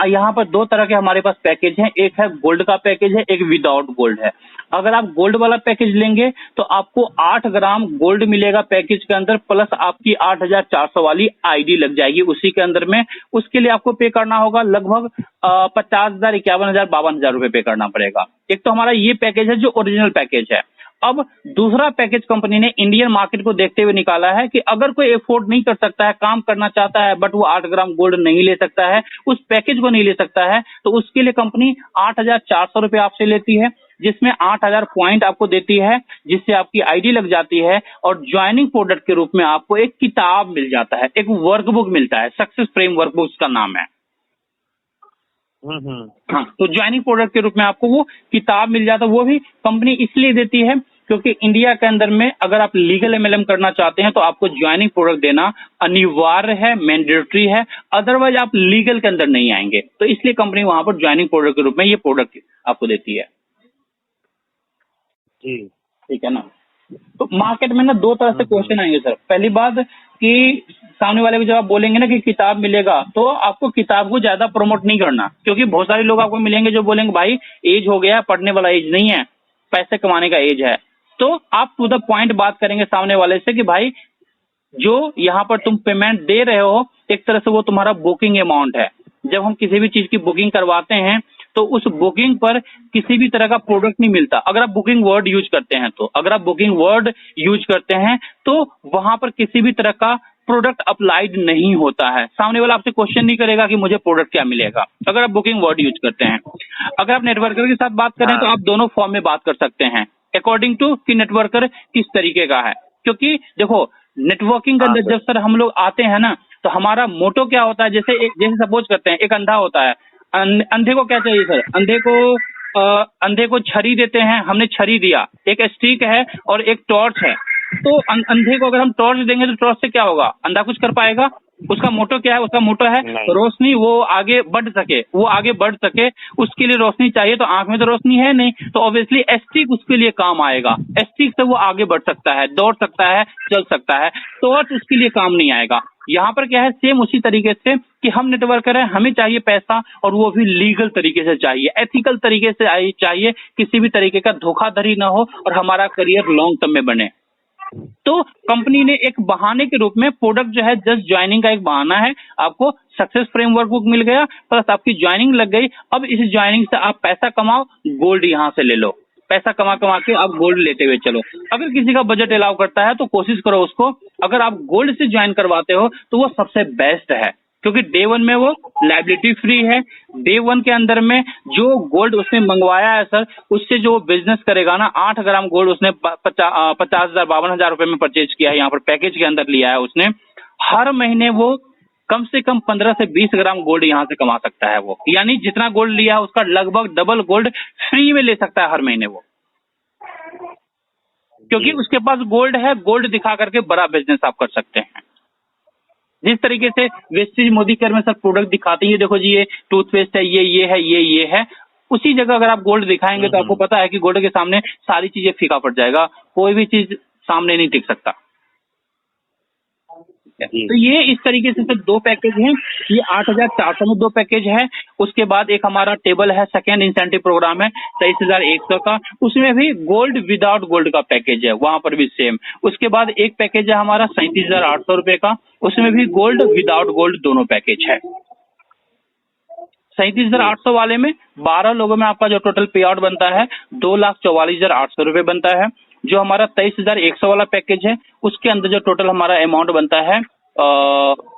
यहाँ पर 2 तरह के हमारे पास पैकेज हैं, एक है गोल्ड का पैकेज है, एक विदाउट गोल्ड है। अगर आप गोल्ड वाला पैकेज लेंगे तो आपको 8 ग्राम गोल्ड मिलेगा पैकेज के अंदर, प्लस आपकी 8,400 वाली आईडी लग जाएगी उसी के अंदर में। उसके लिए आपको पे करना होगा लगभग 50,000, 51,000, 52,000 रुपए पे करना पड़ेगा। एक तो हमारा ये पैकेज है जो ओरिजिनल पैकेज है। अब दूसरा पैकेज कंपनी ने इंडियन मार्केट को देखते हुए निकाला है कि अगर कोई अफोर्ड नहीं कर सकता है, काम करना चाहता है बट वो 8 ग्राम गोल्ड नहीं ले सकता है, उस पैकेज को नहीं ले सकता है, तो उसके लिए कंपनी 8,400 रुपए आपसे लेती है, जिसमें 8,000 पॉइंट आपको देती है, जिससे आपकी आईडी लग जाती है, और ज्वाइनिंग प्रोडक्ट के रूप में आपको एक किताब मिल जाता है, एक वर्कबुक मिलता है, सक्सेस फ्रेम वर्कबुक का नाम है। हाँ, तो ज्वाइनिंग प्रोडक्ट के रूप में आपको वो किताब मिल जाता है। वो भी कंपनी इसलिए देती है क्योंकि इंडिया के अंदर में अगर आप लीगल एमएलएम करना चाहते हैं तो आपको ज्वाइनिंग प्रोडक्ट देना अनिवार्य है, मैंडेटरी है, अदरवाइज आप लीगल के अंदर नहीं आएंगे। तो इसलिए कंपनी वहां पर ज्वाइनिंग प्रोडक्ट के रूप में ये प्रोडक्ट आपको देती है। जी ठीक है ना। तो मार्केट में ना 2 तरह से क्वेश्चन आएंगे सर। पहली बात कि सामने वाले को जब आप बोलेंगे ना कि किताब मिलेगा, तो आपको किताब को ज्यादा प्रमोट नहीं करना, क्योंकि बहुत सारे लोग आपको मिलेंगे जो बोलेंगे भाई एज हो गया, पढ़ने वाला एज नहीं है, पैसे कमाने का एज है। तो आप टू द पॉइंट बात करेंगे सामने वाले से कि भाई जो यहाँ पर तुम पेमेंट दे रहे हो एक तरह से वो तुम्हारा बुकिंग अमाउंट है। जब हम किसी भी चीज की बुकिंग करवाते हैं तो उस बुकिंग पर किसी भी तरह का प्रोडक्ट नहीं मिलता। अगर आप बुकिंग वर्ड यूज करते हैं तो वहां पर किसी भी तरह का प्रोडक्ट अप्लाइड नहीं होता है। सामने वाला आपसे क्वेश्चन नहीं करेगा कि मुझे प्रोडक्ट क्या मिलेगा अगर आप बुकिंग वर्ड यूज करते हैं। अगर आप नेटवर्कर के साथ बात करें तो आप दोनों फॉर्म में बात कर सकते हैं अकॉर्डिंग टू कि नेटवर्कर किस तरीके का है। क्योंकि देखो नेटवर्किंग के अंदर जब सर हम लोग आते हैं ना तो हमारा मोटो क्या होता है, जैसे सपोज करते हैं एक अंधा होता है, अंधे को क्या चाहिए सर, अंधे को छड़ी देते हैं, हमने छड़ी दिया, एक स्टिक है और एक टॉर्च है। तो अंधे को अगर हम टॉर्च देंगे तो टॉर्च से क्या होगा, अंधा कुछ कर पाएगा? उसका मोटो क्या है, उसका मोटो है रोशनी, वो आगे बढ़ सके, उसके लिए रोशनी चाहिए। तो आंख में तो रोशनी है नहीं, तो ऑब्वियसली स्टिक उसके लिए काम आएगा। स्टिक से वो आगे बढ़ सकता है, दौड़ सकता है, चल सकता है। टॉर्च उसके लिए काम नहीं आएगा। यहाँ पर क्या है, सेम उसी तरीके से कि हम नेटवर्कर हैं, हमें चाहिए पैसा और वो भी लीगल तरीके से चाहिए, एथिकल तरीके से चाहिए, किसी भी तरीके का धोखाधड़ी ना हो और हमारा करियर लॉन्ग टर्म में बने। तो कंपनी ने एक बहाने के रूप में प्रोडक्ट जो है जस्ट ज्वाइनिंग का एक बहाना है, आपको सक्सेस फ्रेमवर्क बुक मिल गया प्लस आपकी ज्वाइनिंग लग गई। अब इस ज्वाइनिंग से आप पैसा कमाओ, गोल्ड यहां से ले लो, पैसा कमा के आप गोल्ड लेते हुए चलो। अगर किसी का बजट अलाउ करता है तो कोशिश करो उसको, अगर आप गोल्ड से ज्वाइन करवाते हो तो वो सबसे बेस्ट है, क्योंकि डे 1 में वो लायबिलिटी फ्री है। डे 1 के अंदर में जो गोल्ड उसने मंगवाया है सर, उससे जो बिजनेस करेगा ना, 8 ग्राम गोल्ड उसने 50,000 52,000 रुपए में परचेज किया है, यहाँ पर पैकेज के अंदर लिया है उसने। हर महीने वो कम से कम 15 से 20 ग्राम गोल्ड यहाँ से कमा सकता है वो, यानी जितना गोल्ड लिया है उसका लगभग डबल गोल्ड फ्री में ले सकता है हर महीने वो, क्योंकि उसके पास गोल्ड है। गोल्ड दिखा करके बड़ा बिजनेस आप कर सकते हैं। जिस तरीके से वेस्टेज मोदी केयर में सर प्रोडक्ट दिखाते हैं, देखो जी ये टूथपेस्ट है, ये है, उसी जगह अगर आप गोल्ड दिखाएंगे तो आपको पता है कि गोल्ड के सामने सारी चीजें फीका पड़ जाएगा, कोई भी चीज सामने नहीं टिक सकता। तो ये इस तरीके से सर 2 पैकेज हैं, ये 8,400 में 2 पैकेज है। उसके बाद एक हमारा टेबल है, सेकेंड इंसेंटिव प्रोग्राम है 23,100 का, उसमें भी गोल्ड विदाउट गोल्ड का पैकेज है, वहां पर भी सेम। उसके बाद एक पैकेज है हमारा 37,800 रुपए का, उसमें भी गोल्ड विदाउट गोल्ड दोनों पैकेज है। 37,800 वाले में 12 लोगों में आपका जो टोटल पे आउट बनता है 2,44,800 रुपए बनता है। जो हमारा 23,100 वाला पैकेज है उसके अंदर जो टोटल हमारा अमाउंट बनता है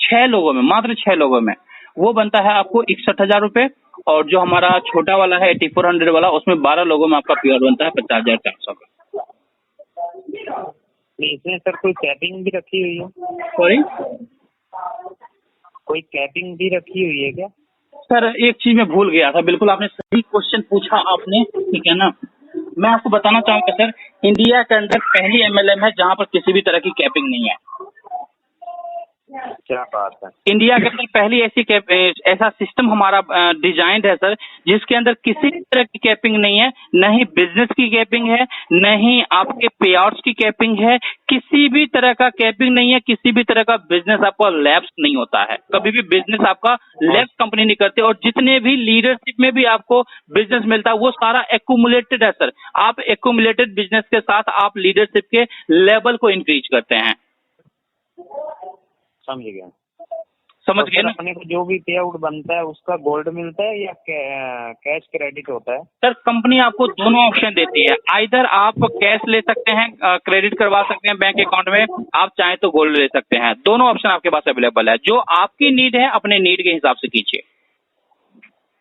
6 लोगों में, मात्र 6 लोगों में वो बनता है आपको 61,000 रुपए। और जो हमारा छोटा वाला है 8400 वाला, उसमें 12 लोगों में आपका पे आउट बनता है 50,400 का। इसमें सर कोई कैपिंग भी रखी हुई है? सॉरी, कोई कैपिंग भी रखी हुई है क्या? सर एक चीज मैं भूल गया था, बिल्कुल आपने सही क्वेश्चन पूछा आपने, ठीक है ना। मैं आपको बताना चाहूंगा सर, इंडिया के अंदर पहली MLM है जहां पर किसी भी तरह की कैपिंग नहीं है। क्या बात है। इंडिया के अंदर पहली ऐसा सिस्टम हमारा डिजाइंड है सर, जिसके अंदर किसी भी तरह की कैपिंग नहीं है, न ही बिजनेस की कैपिंग है, न ही आपके पे आउट्स की कैपिंग है, किसी भी तरह का कैपिंग नहीं है, किसी भी तरह का बिजनेस आपका लैप्स नहीं होता है, कभी भी बिजनेस आपका लैप्स कंपनी नहीं करते। और जितने भी लीडरशिप में भी आपको बिजनेस मिलता है वो सारा एक्यूमुलेटेड है सर। आप एक्यूमुलेटेड बिजनेस के साथ आप लीडरशिप के लेवल को इंक्रीज करते हैं। समझ गया, समझ गए ना। अपने को जो भी पे आउट बनता है उसका गोल्ड मिलता है या कैश क्रेडिट होता है? सर कंपनी आपको दोनों ऑप्शन देती है, आइदर आप कैश ले सकते हैं, क्रेडिट करवा सकते हैं बैंक अकाउंट में, आप चाहें तो गोल्ड ले सकते हैं। दोनों ऑप्शन आपके पास अवेलेबल है, जो आपकी नीड है अपने नीड के हिसाब से कीजिए।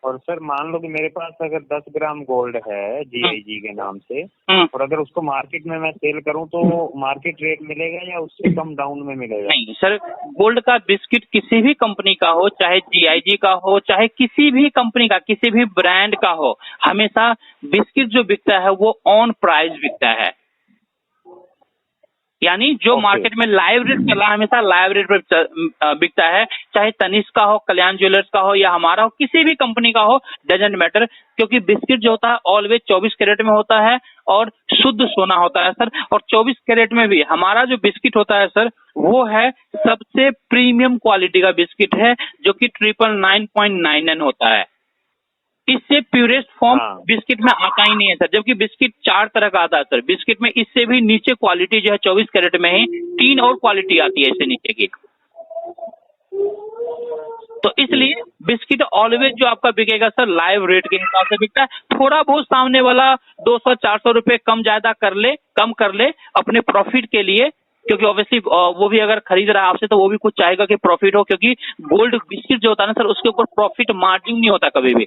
और सर मान लो कि मेरे पास अगर 10 ग्राम गोल्ड है GIG के नाम से, और अगर उसको मार्केट में मैं सेल करूं तो मार्केट रेट मिलेगा या उससे कम डाउन में मिलेगा? नहीं सर, गोल्ड का बिस्किट किसी भी कंपनी का हो, चाहे GIG का हो, चाहे किसी भी कंपनी का, किसी भी ब्रांड का हो, हमेशा बिस्किट जो बिकता है वो ऑन प्राइस बिकता है। यानी जो मार्केट में लाइव रेट चला हमेशा लाइव रेट पर बिकता है, चाहे तनिष्क का हो, कल्याण ज्वेलर्स का हो या हमारा हो, किसी भी कंपनी का हो, डजेंट मैटर, क्योंकि बिस्किट जो होता है ऑलवेज 24 कैरेट में होता है और शुद्ध सोना होता है सर। और 24 कैरेट में भी हमारा जो बिस्किट होता है सर वो है सबसे प्रीमियम क्वालिटी का बिस्किट है, जो कि 999.99 होता है। इससे प्यूरेस्ट फॉर्म बिस्किट में आता ही नहीं है सर, जबकि बिस्किट 4 तरह का आता है सर। बिस्किट में इससे भी नीचे क्वालिटी जो है 24 कैरेट में ही 3 और क्वालिटी आती है इससे नीचे की। तो इसलिए बिस्किट ऑलवेज जो आपका बिकेगा सर लाइव रेट के हिसाब से बिकता है। थोड़ा बहुत सामने वाला 200-400 रुपए कम ज्यादा कर ले, कम कर ले अपने प्रॉफिट के लिए, क्योंकि ऑब्वियसली वो भी अगर खरीद रहा है आपसे तो वो भी कुछ चाहेगा कि प्रॉफिट हो, क्योंकि गोल्ड बिस्किट जो होता है ना सर उसके ऊपर प्रॉफिट मार्जिन नहीं होता कभी भी।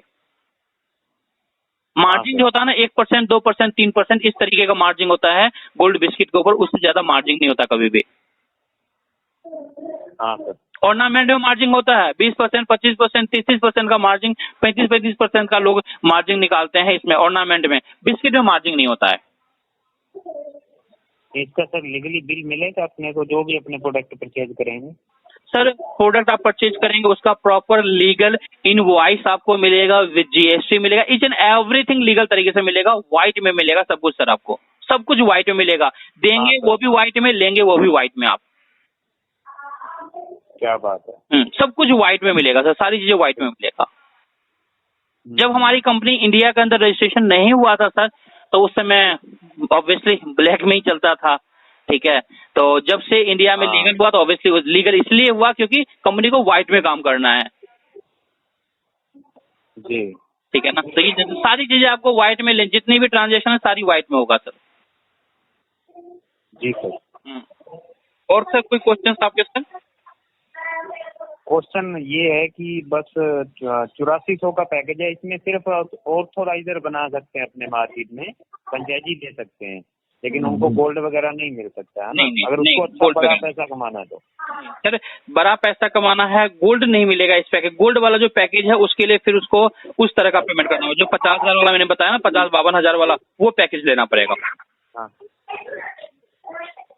मार्जिन जो होता है ना 1%, 2%, 3% इस तरीके का मार्जिन होता है गोल्ड बिस्किट के ऊपर, उससे ज्यादा मार्जिन नहीं होता कभी भी। हाँ सर। ऑर्नामेंट में मार्जिन होता है 20%, 25%, 30% का मार्जिन, 35% का लोग मार्जिन निकालते हैं इसमें ऑर्नामेंट में। बिस्किट में मार्जिन नहीं होता है। इसका सर लीगली बिल मिलेगा अपने को जो भी अपने प्रोडक्ट परचेज करेंगे? सर प्रोडक्ट आप परचेज करेंगे उसका प्रॉपर लीगल इनवॉइस आपको मिलेगा, विद जीएसटी मिलेगा, ईच एंड एवरीथिंग लीगल तरीके से मिलेगा, व्हाइट में मिलेगा सब कुछ सर, आपको सब कुछ व्हाइट में मिलेगा। देंगे वो भी व्हाइट में, लेंगे वो भी व्हाइट में आप। क्या बात है। सब कुछ व्हाइट में मिलेगा सर, सारी चीजें व्हाइट में मिलेगा। जब हमारी कंपनी इंडिया के अंदर रजिस्ट्रेशन नहीं हुआ था सर, तो उस समय ऑब्वियसली ब्लैक में ही चलता था, ठीक है। तो जब से इंडिया में लीगल हुआ तो ऑब्वियसली लीगल इसलिए हुआ क्योंकि कंपनी को व्हाइट में काम करना है जी, ठीक है ना। तो ये सारी चीजें आपको व्हाइट में, जितनी भी ट्रांजेक्शन है सारी व्हाइट में होगा सर। जी सर। और सर कोई क्वेश्चन आपके सर? क्वेश्चन ये है कि बस 8400 का पैकेज है, इसमें सिर्फ ऑथोराइजर बना सकते हैं अपने मार्केट में, फ्रेंचाइजी दे सकते हैं, लेकिन उनको गोल्ड वगैरह नहीं मिल सकता है ना? नहीं, अगर नहीं, उसको अच्छा बड़ा वगैरह पैसा कमाना है तो? सर बड़ा पैसा कमाना है, गोल्ड नहीं मिलेगा इस पैकेज। गोल्ड वाला जो पैकेज है उसके लिए फिर उसको उस तरह का पेमेंट करना होगा, जो 50,000 वाला मैंने बताया ना, 50-52 हजार वाला, वो पैकेज लेना पड़ेगा। हाँ।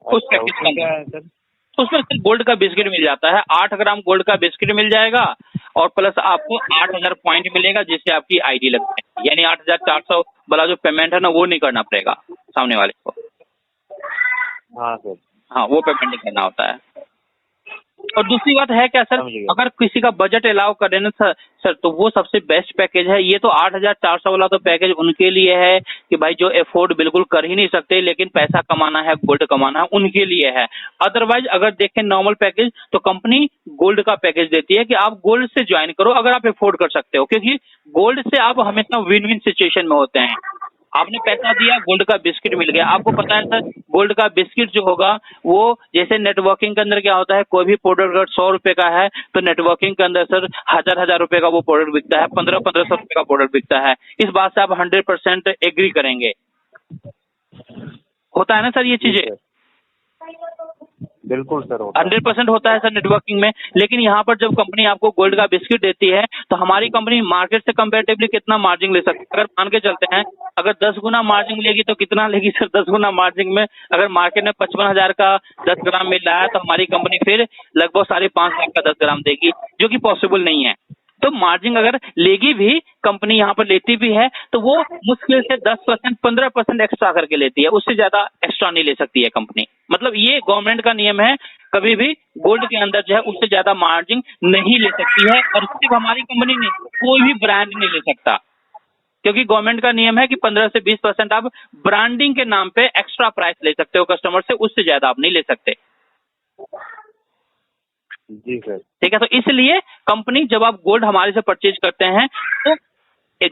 उस पैकेज उसमें क्या है सर? उसमें सिर्फ गोल्ड का बिस्किट मिल जाता है, 8 ग्राम गोल्ड का बिस्किट मिल जाएगा, और प्लस आपको 8000 पॉइंट मिलेगा जिससे आपकी आईडी लगती है। यानी 8400 वाला जो पेमेंट है ना वो नहीं करना पड़ेगा सामने वाले को। हाँ सर। हाँ, वो पेमेंट नहीं करना होता है। और दूसरी बात है क्या सर, अगर किसी का बजट अलाउ करे ना सर तो वो सबसे बेस्ट पैकेज है। ये तो 8400 वाला तो पैकेज उनके लिए है कि भाई जो अफोर्ड बिल्कुल कर ही नहीं सकते लेकिन पैसा कमाना है, गोल्ड कमाना है, उनके लिए है। अदरवाइज अगर देखें नॉर्मल पैकेज तो कंपनी गोल्ड का पैकेज देती है कि आप गोल्ड से ज्वाइन करो अगर आप अफोर्ड कर सकते हो, क्योंकि गोल्ड से आप हमेशा विन विन सिचुएशन में होते हैं। आपने पैसा दिया, गोल्ड का बिस्किट मिल गया। आपको पता है सर गोल्ड का बिस्किट जो होगा वो जैसे नेटवर्किंग के अंदर क्या होता है, कोई भी प्रोडक्ट अगर 100 रुपए का है तो नेटवर्किंग के अंदर सर 1000 रुपए का वो प्रोडक्ट बिकता है, 1500 रुपए का प्रोडक्ट बिकता है। इस बात से आप 100% एग्री करेंगे। होता है ना सर ये चीजें? बिल्कुल सर, 100% होता है सर नेटवर्किंग में। लेकिन यहाँ पर जब कंपनी आपको गोल्ड का बिस्किट देती है तो हमारी कंपनी मार्केट से कंपैरेटिवली कितना मार्जिन ले सकती है? अगर मान के चलते हैं अगर 10 गुना मार्जिन लेगी तो कितना लेगी सर? 10 गुना मार्जिन में अगर मार्केट में 55,000 का 10 ग्राम मिल रहा है तो हमारी कंपनी फिर लगभग 5.5 लाख का 10 ग्राम देगी, जो कि पॉसिबल नहीं है। तो मार्जिन अगर लेगी भी कंपनी, यहाँ पर लेती भी है तो वो मुश्किल से 10%, 15% एक्स्ट्रा करके लेती है, उससे ज्यादा एक्स्ट्रा नहीं ले सकती है कंपनी। मतलब ये गवर्नमेंट का नियम है, कभी भी गोल्ड के अंदर जो है उससे ज्यादा मार्जिन नहीं ले सकती है। और सिर्फ हमारी कंपनी नहीं, कोई भी ब्रांड नहीं ले सकता, क्योंकि गवर्नमेंट का नियम है कि 15 से 20% आप ब्रांडिंग के नाम पे एक्स्ट्रा प्राइस ले सकते हो कस्टमर से, उससे ज्यादा आप नहीं ले सकते। जी सर। ठीक है, तो इसलिए कंपनी जब आप गोल्ड हमारे से परचेज करते हैं तो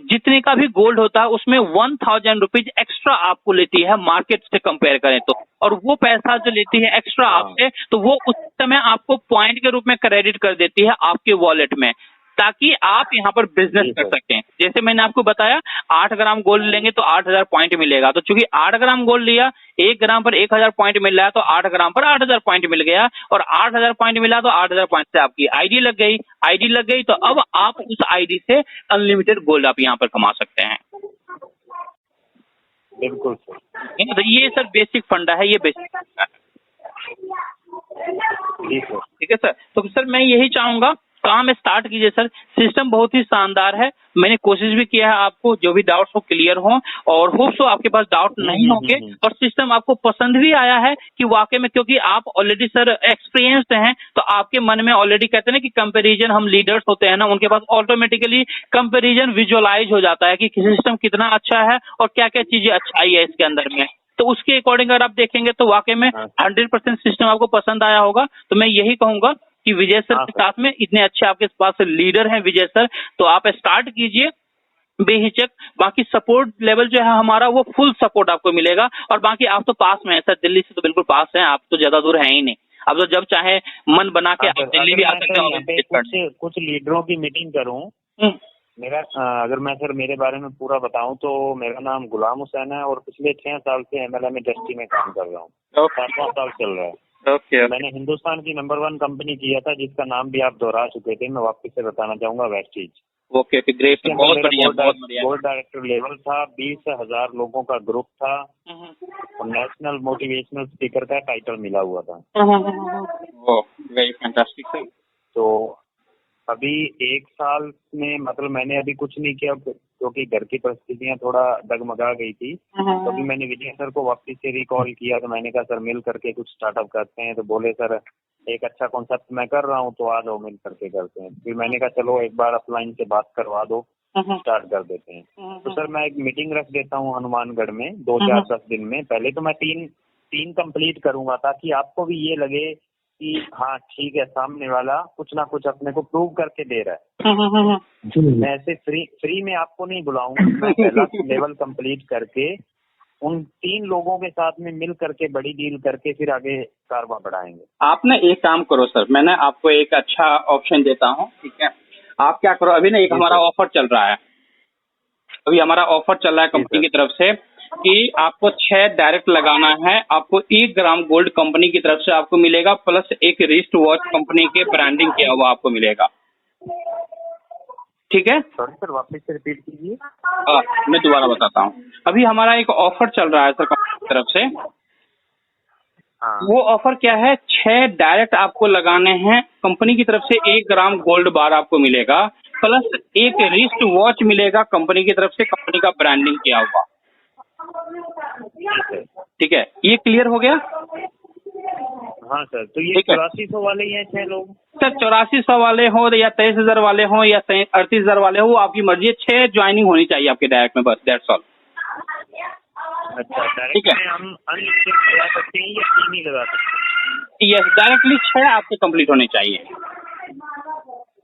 जितने का भी गोल्ड होता है उसमें 1000 रुपीज एक्स्ट्रा आपको लेती है मार्केट से कंपेयर करें तो। और वो पैसा जो लेती है एक्स्ट्रा आपसे तो वो उस समय आपको पॉइंट के रूप में क्रेडिट कर देती है आपके वॉलेट में, ताकि आप यहाँ पर बिजनेस कर सकें। जैसे मैंने आपको बताया 8 ग्राम गोल्ड लेंगे तो 8000 पॉइंट मिलेगा, तो चूंकि 8 ग्राम गोल्ड लिया, 1 ग्राम पर 1000 पॉइंट मिल रहा है तो 8 ग्राम पर 8000 पॉइंट मिल गया, और 8000 पॉइंट मिला तो 8000 पॉइंट से आपकी आईडी लग गई। आईडी लग गई तो अब आप उस आईडी से अनलिमिटेड गोल्ड आप यहाँ पर कमा सकते हैं। बिल्कुल सर। तो ये सर बेसिक फंडा है, ये बेसिक फंडा है। ठीक है सर। तो सर मैं यही चाहूंगा काम स्टार्ट कीजिए सर। सिस्टम बहुत ही शानदार है, मैंने कोशिश भी किया है आपको जो भी डाउट्स हो क्लियर हो, और होप सो आपके पास डाउट नहीं होंगे और सिस्टम आपको पसंद भी आया है कि वाकई में, क्योंकि आप ऑलरेडी सर एक्सपीरियंस्ड हैं तो आपके मन में ऑलरेडी कहते हैं ना कि कंपैरिजन, हम लीडर्स होते हैं ना उनके पास ऑटोमेटिकली कंपैरिजन विजुअलाइज हो जाता है कि सिस्टम कितना अच्छा है और क्या क्या चीजें अच्छाई है इसके अंदर में। तो उसके अकॉर्डिंग अगर आप देखेंगे तो वाकई में 100% सिस्टम आपको पसंद आया होगा। तो मैं यही कहूंगा कि विजय सर के साथ में इतने अच्छे आपके पास लीडर हैं विजय सर, तो आप स्टार्ट कीजिए बेहिचक। बाकी सपोर्ट लेवल जो है हमारा वो फुल सपोर्ट आपको मिलेगा। और बाकी आप तो पास में है सर, दिल्ली से तो बिल्कुल पास हैं आप, तो ज्यादा दूर है ही नहीं। आप तो जब चाहे मन बना के आप दिल्ली भी आ सकते हो। कुछ लीडरों की मीटिंग करूं, मेरा अगर मैं सर मेरे बारे में पूरा बताऊं तो मेरा नाम गुलाम हुसैन है और पिछले 6 साल से MLM इंडस्ट्री में काम कर रहा हूँ। 7वां साल चल रहा है। ओके। मैंने हिंदुस्तान की नंबर 1 कंपनी किया था जिसका नाम भी आप दोहरा चुके थे, मैं वापस से बताना चाहूंगा, वेस्टीज। ओके ग्रेट, बहुत बढ़िया, बहुत बढ़िया। बोर्ड डायरेक्टर लेवल था, 20,000 लोगों का ग्रुप था और नेशनल मोटिवेशनल स्पीकर का टाइटल मिला हुआ था। Very fantastic sir. तो अभी 1 साल में मतलब मैंने अभी कुछ नहीं किया क्योंकि घर की परिस्थितियां थोड़ा डगमगा गई थी। तो अभी मैंने विजय सर को वापस से रिकॉल किया, तो मैंने कहा सर मिल करके कुछ स्टार्टअप करते हैं। तो बोले सर एक अच्छा कॉन्सेप्ट मैं कर रहा हूँ तो आ जाओ मिल करके करते हैं। फिर मैंने कहा चलो एक बार अपलाइन से बात करवा दो, स्टार्ट कर देते हैं। तो सर मैं एक मीटिंग रख देता हूँ हनुमानगढ़ में 2-4-10 दिन में। पहले तो मैं तीन कंप्लीट करूंगा ताकि आपको भी ये लगे कि हाँ ठीक है, सामने वाला कुछ ना कुछ अपने को प्रूव करके दे रहा है। मैं ऐसे फ्री में आपको नहीं बुलाऊंगा। मैं पहला लेवल कंप्लीट करके उन 3 लोगों के साथ में मिल करके बड़ी डील करके फिर आगे कारवा बढ़ाएंगे। आप ना एक काम करो सर, मैं आपको एक अच्छा ऑप्शन देता हूँ, ठीक है? आप क्या करो, अभी ना एक हमारा ऑफर चल रहा है, अभी हमारा ऑफर चल रहा है कंपनी की तरफ से कि आपको 6 डायरेक्ट लगाना है। आपको 1 ग्राम गोल्ड कंपनी की तरफ से आपको मिलेगा, प्लस एक रिस्ट वॉच कंपनी के ब्रांडिंग किया हुआ आपको मिलेगा, ठीक है? सॉरी सर, वापस से रिपीट कीजिए। मैं दोबारा बताता हूँ। अभी हमारा एक ऑफर चल रहा है सर कंपनी की तरफ से। वो ऑफर क्या है? 6 डायरेक्ट आपको लगाने हैं, कंपनी की तरफ से 1 ग्राम गोल्ड बार आपको मिलेगा, प्लस एक रिस्ट वॉच मिलेगा कंपनी की तरफ से, कंपनी का ब्रांडिंग किया हुआ, ठीक है? ये क्लियर हो गया? हाँ सर, तो ये 8400 वाले ही हैं 6 लोग? सर 8400 वाले हो या 23,000 वाले हो या 38,000 वाले हो, आपकी मर्जी है। 6 ज्वाइनिंग होनी चाहिए आपके डायरेक्ट में, बस दैट्स ऑल। अच्छा, डायरेक्ट में हम अनलिमिटेड लगा सकते हैं या 3 ही लगा सकते हैं? यस, डायरेक्टली 6 आपके कंप्लीट होने चाहिए।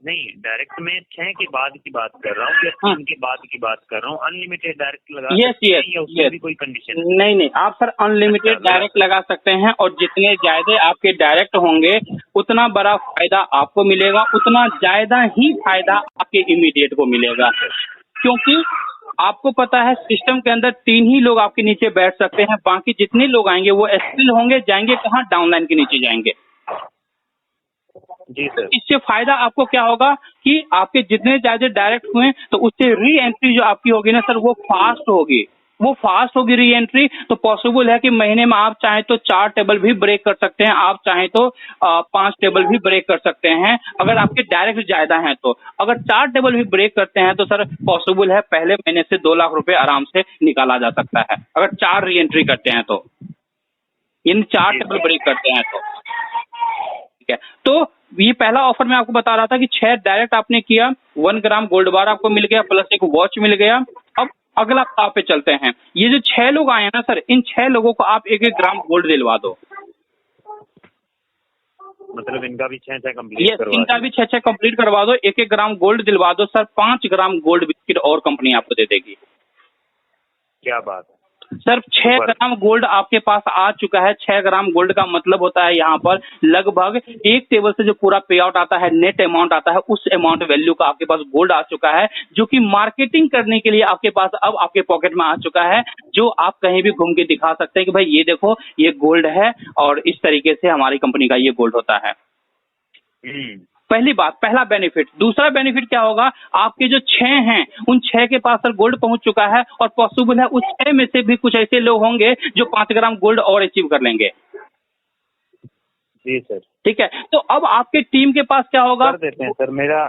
नहीं, डायरेक्ट में 6 के बाद की बात कर रहा हूँ या 3 के बाद की बात कर रहा हूँ। अनलिमिटेड डायरेक्ट लगा सकते हैं या उसमें भी कोई कंडीशन? नहीं, आप सर अनलिमिटेड डायरेक्ट लगा सकते हैं और जितने ज्यादा आपके डायरेक्ट होंगे उतना बड़ा फायदा आपको मिलेगा, उतना ज्यादा ही फायदा आपके इमीडिएट को मिलेगा। क्योंकि आपको पता है सिस्टम के अंदर 3 ही लोग आपके नीचे बैठ सकते हैं, बाकी जितने लोग आएंगे वो एस्किल होंगे, जाएंगे कहाँ? डाउनलाइन के नीचे जाएंगे। जी सर। इससे फायदा आपको क्या होगा कि आपके जितने ज्यादा डायरेक्ट हुए तो उससे री एंट्री जो आपकी होगी ना सर, वो फास्ट होगी री एंट्री। तो पॉसिबल है कि महीने में आप चाहें तो 4 टेबल भी ब्रेक कर सकते हैं, आप चाहें तो 5 टेबल भी ब्रेक कर सकते हैं, अगर आपके डायरेक्ट ज्यादा हैं तो। अगर 4 टेबल भी ब्रेक करते हैं तो सर पॉसिबल है पहले महीने से 2 लाख रुपए आराम से निकाला जा सकता है, अगर 4 री एंट्री करते हैं तो, इन 4 टेबल ब्रेक करते हैं तो, ठीक है? तो ये पहला ऑफर मैं आपको बता रहा था कि 6 डायरेक्ट आपने किया, 1 ग्राम गोल्ड बार आपको मिल गया, प्लस एक वॉच मिल गया। अब अगला आप पे चलते हैं। ये जो 6 लोग आए हैं ना सर, इन 6 लोगों को आप 1-1 ग्राम गोल्ड दिलवा दो। मतलब इनका भी 6 कंप्लीट करवा दो? इनका भी 6 कंप्लीट करवा दो, 1-1 ग्राम गोल्ड दिलवा दो सर। 5 ग्राम गोल्ड बिस्किट और कंपनी आपको दे देगी। क्या बात है सर, 6 ग्राम गोल्ड आपके पास आ चुका है। 6 ग्राम गोल्ड का मतलब होता है यहाँ पर लगभग 1 टेबल से जो पूरा पे आउट आता है, नेट अमाउंट आता है, उस अमाउंट वैल्यू का आपके पास गोल्ड आ चुका है, जो कि मार्केटिंग करने के लिए आपके पास अब आपके पॉकेट में आ चुका है, जो आप कहीं भी घूम के दिखा सकते हैं कि भाई ये देखो ये गोल्ड है और इस तरीके से हमारी कंपनी का ये गोल्ड होता है। पहली बात, पहला बेनिफिट। दूसरा बेनिफिट क्या होगा? आपके जो 6 हैं उन 6 के पास सर गोल्ड पहुंच चुका है और पॉसिबल है उस 6 में से भी कुछ ऐसे लोग होंगे जो 5 ग्राम गोल्ड और अचीव कर लेंगे। जी सर। ठीक है, तो अब आपके टीम के पास क्या होगा? कर देते हैं सर। मेरा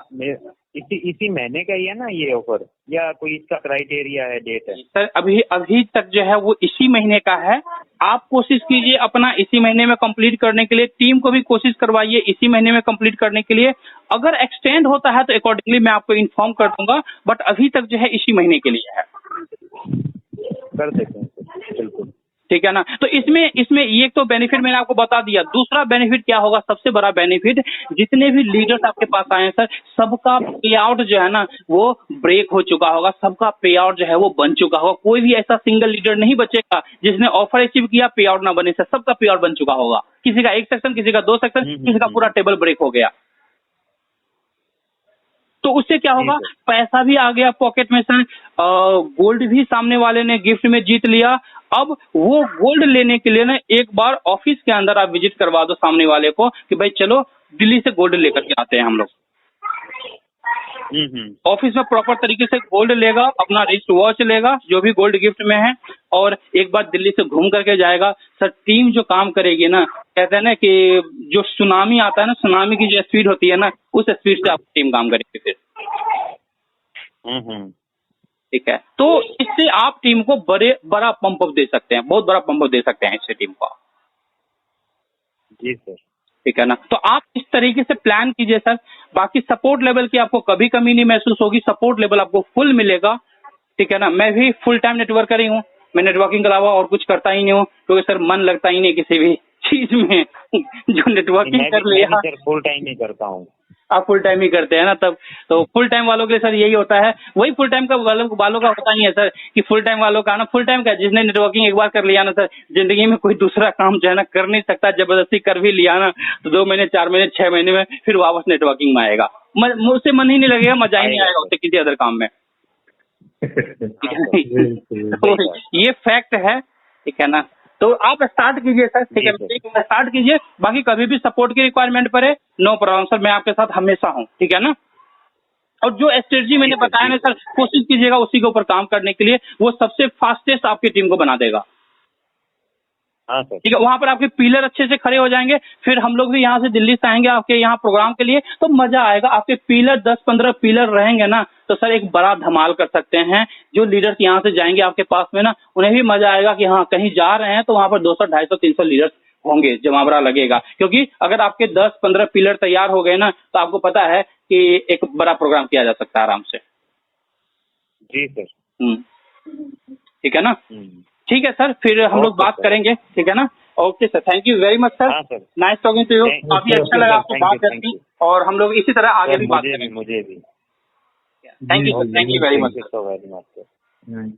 इसी महीने का ही है ना ये ऑफर, या कोई इसका क्राइटेरिया है, डेट है? सर अभी तक जो है वो इसी महीने का है। आप कोशिश कीजिए अपना इसी महीने में कंप्लीट करने के लिए, टीम को भी कोशिश करवाइए इसी महीने में कंप्लीट करने के लिए। अगर एक्सटेंड होता है तो अकॉर्डिंगली मैं आपको इन्फॉर्म कर दूंगा, बट अभी तक जो है इसी महीने के लिए है। कर देते हैं सर, बिल्कुल। ठीक है ना। तो इसमें ये तो बेनिफिट मैंने आपको बता दिया। दूसरा बेनिफिट क्या होगा, सबसे बड़ा बेनिफिट, जितने भी लीडर्स आपके पास आए हैं सर, सबका पे आउट जो है ना वो ब्रेक हो चुका होगा, सबका पे आउट जो है वो बन चुका होगा। कोई भी ऐसा सिंगल लीडर नहीं बचेगा जिसने ऑफर अचीव किया पे आउट ना बने सर, सबका पे आउट बन चुका होगा। किसी का 1 सेक्शन, किसी का 2 सेक्शन, किसी का पूरा टेबल ब्रेक हो गया। तो उससे क्या होगा, पैसा भी आ गया पॉकेट में सर, गोल्ड भी सामने वाले ने गिफ्ट में जीत लिया। अब वो गोल्ड लेने के लिए ना एक बार ऑफिस के अंदर आप विजिट करवा दो सामने वाले को कि भाई चलो दिल्ली से गोल्ड लेकर के आते हैं हम लोग। ऑफिस में प्रॉपर तरीके से गोल्ड लेगा, अपना रिस्ट वॉच लेगा जो भी गोल्ड गिफ्ट में है, और एक बार दिल्ली से घूम करके जाएगा। सर टीम जो काम करेगी ना, कहते हैं ना कि जो सुनामी आता है ना, सुनामी की जो स्पीड होती है ना, उस स्पीड से आपकी टीम काम करेगी फिर। ठीक है, तो इससे आप टीम को बड़ा पंप अप दे सकते हैं, बहुत बड़ा पंप अप दे सकते हैं इससे टीम को। जी सर। ठीक है ना। तो आप इस तरीके से प्लान कीजिए सर। बाकी सपोर्ट लेवल की आपको कभी कमी नहीं महसूस होगी, सपोर्ट लेवल आपको फुल मिलेगा। ठीक है ना। मैं भी फुल टाइम नेटवर्कर ही हूँ, मैं नेटवर्किंग के अलावा और कुछ करता ही नहीं हूँ, क्योंकि सर मन लगता ही नहीं किसी भी चीज में जो नेटवर्किंग कर लिया। सर फुल टाइम ही करता हूँ। आप फुल टाइम ही करते हैं ना, तब तो फुल टाइम वालों के लिए सर यही होता है। वही फुल टाइम का वालों का होता ही है सर कि फुल टाइम वालों का ना, फुल टाइम का जिसने नेटवर्किंग एक बार कर लिया ना सर, जिंदगी में कोई दूसरा काम जो है ना कर नहीं सकता। जबरदस्ती कर भी लिया ना तो 2 महीने 4 महीने 6 महीने में फिर वापस नेटवर्किंग में आएगा, मुझसे मन ही नहीं लगेगा, मजा ही नहीं आएगा उससे किसी अदर काम में। तो ये फैक्ट है। ठीक है ना। तो आप स्टार्ट कीजिए सर। ठीक है, स्टार्ट कीजिए। बाकी कभी भी सपोर्ट की रिक्वायरमेंट पड़े, नो प्रॉब्लम सर, मैं आपके साथ हमेशा हूँ। ठीक है ना। और जो स्ट्रेटजी मैंने बताया ना सर, कोशिश कीजिएगा उसी के ऊपर काम करने के लिए, वो सबसे फास्टेस्ट आपकी टीम को बना देगा। हाँ सर। ठीक है, वहां पर आपके पिलर अच्छे से खड़े हो जाएंगे। फिर हम लोग भी यहाँ से दिल्ली से आएंगे आपके यहाँ प्रोग्राम के लिए, तो मजा आएगा। आपके पिलर 10-15 पिलर रहेंगे ना, तो सर एक बड़ा धमाल कर सकते हैं। जो लीडर्स यहाँ से जाएंगे आपके पास में ना, उन्हें भी मजा आएगा कि हाँ कहीं जा रहे हैं तो वहां पर 200, 250, 300 लीडर्स होंगे, जमावड़ा लगेगा। क्योंकि अगर आपके 10-15 पिलर तैयार हो गए ना, तो आपको पता है कि एक बड़ा प्रोग्राम किया जा सकता है आराम से। जी सर। ठीक है ना। ठीक है सर, फिर हम लोग बात करेंगे। ठीक है ना। Okay sir, thank you very much sir. Nice talking to you. काफी अच्छा लगा आपसे बात करके, और हम लोग इसी तरह आगे भी बात करेंगे। मुझे भी। Thank you very much sir.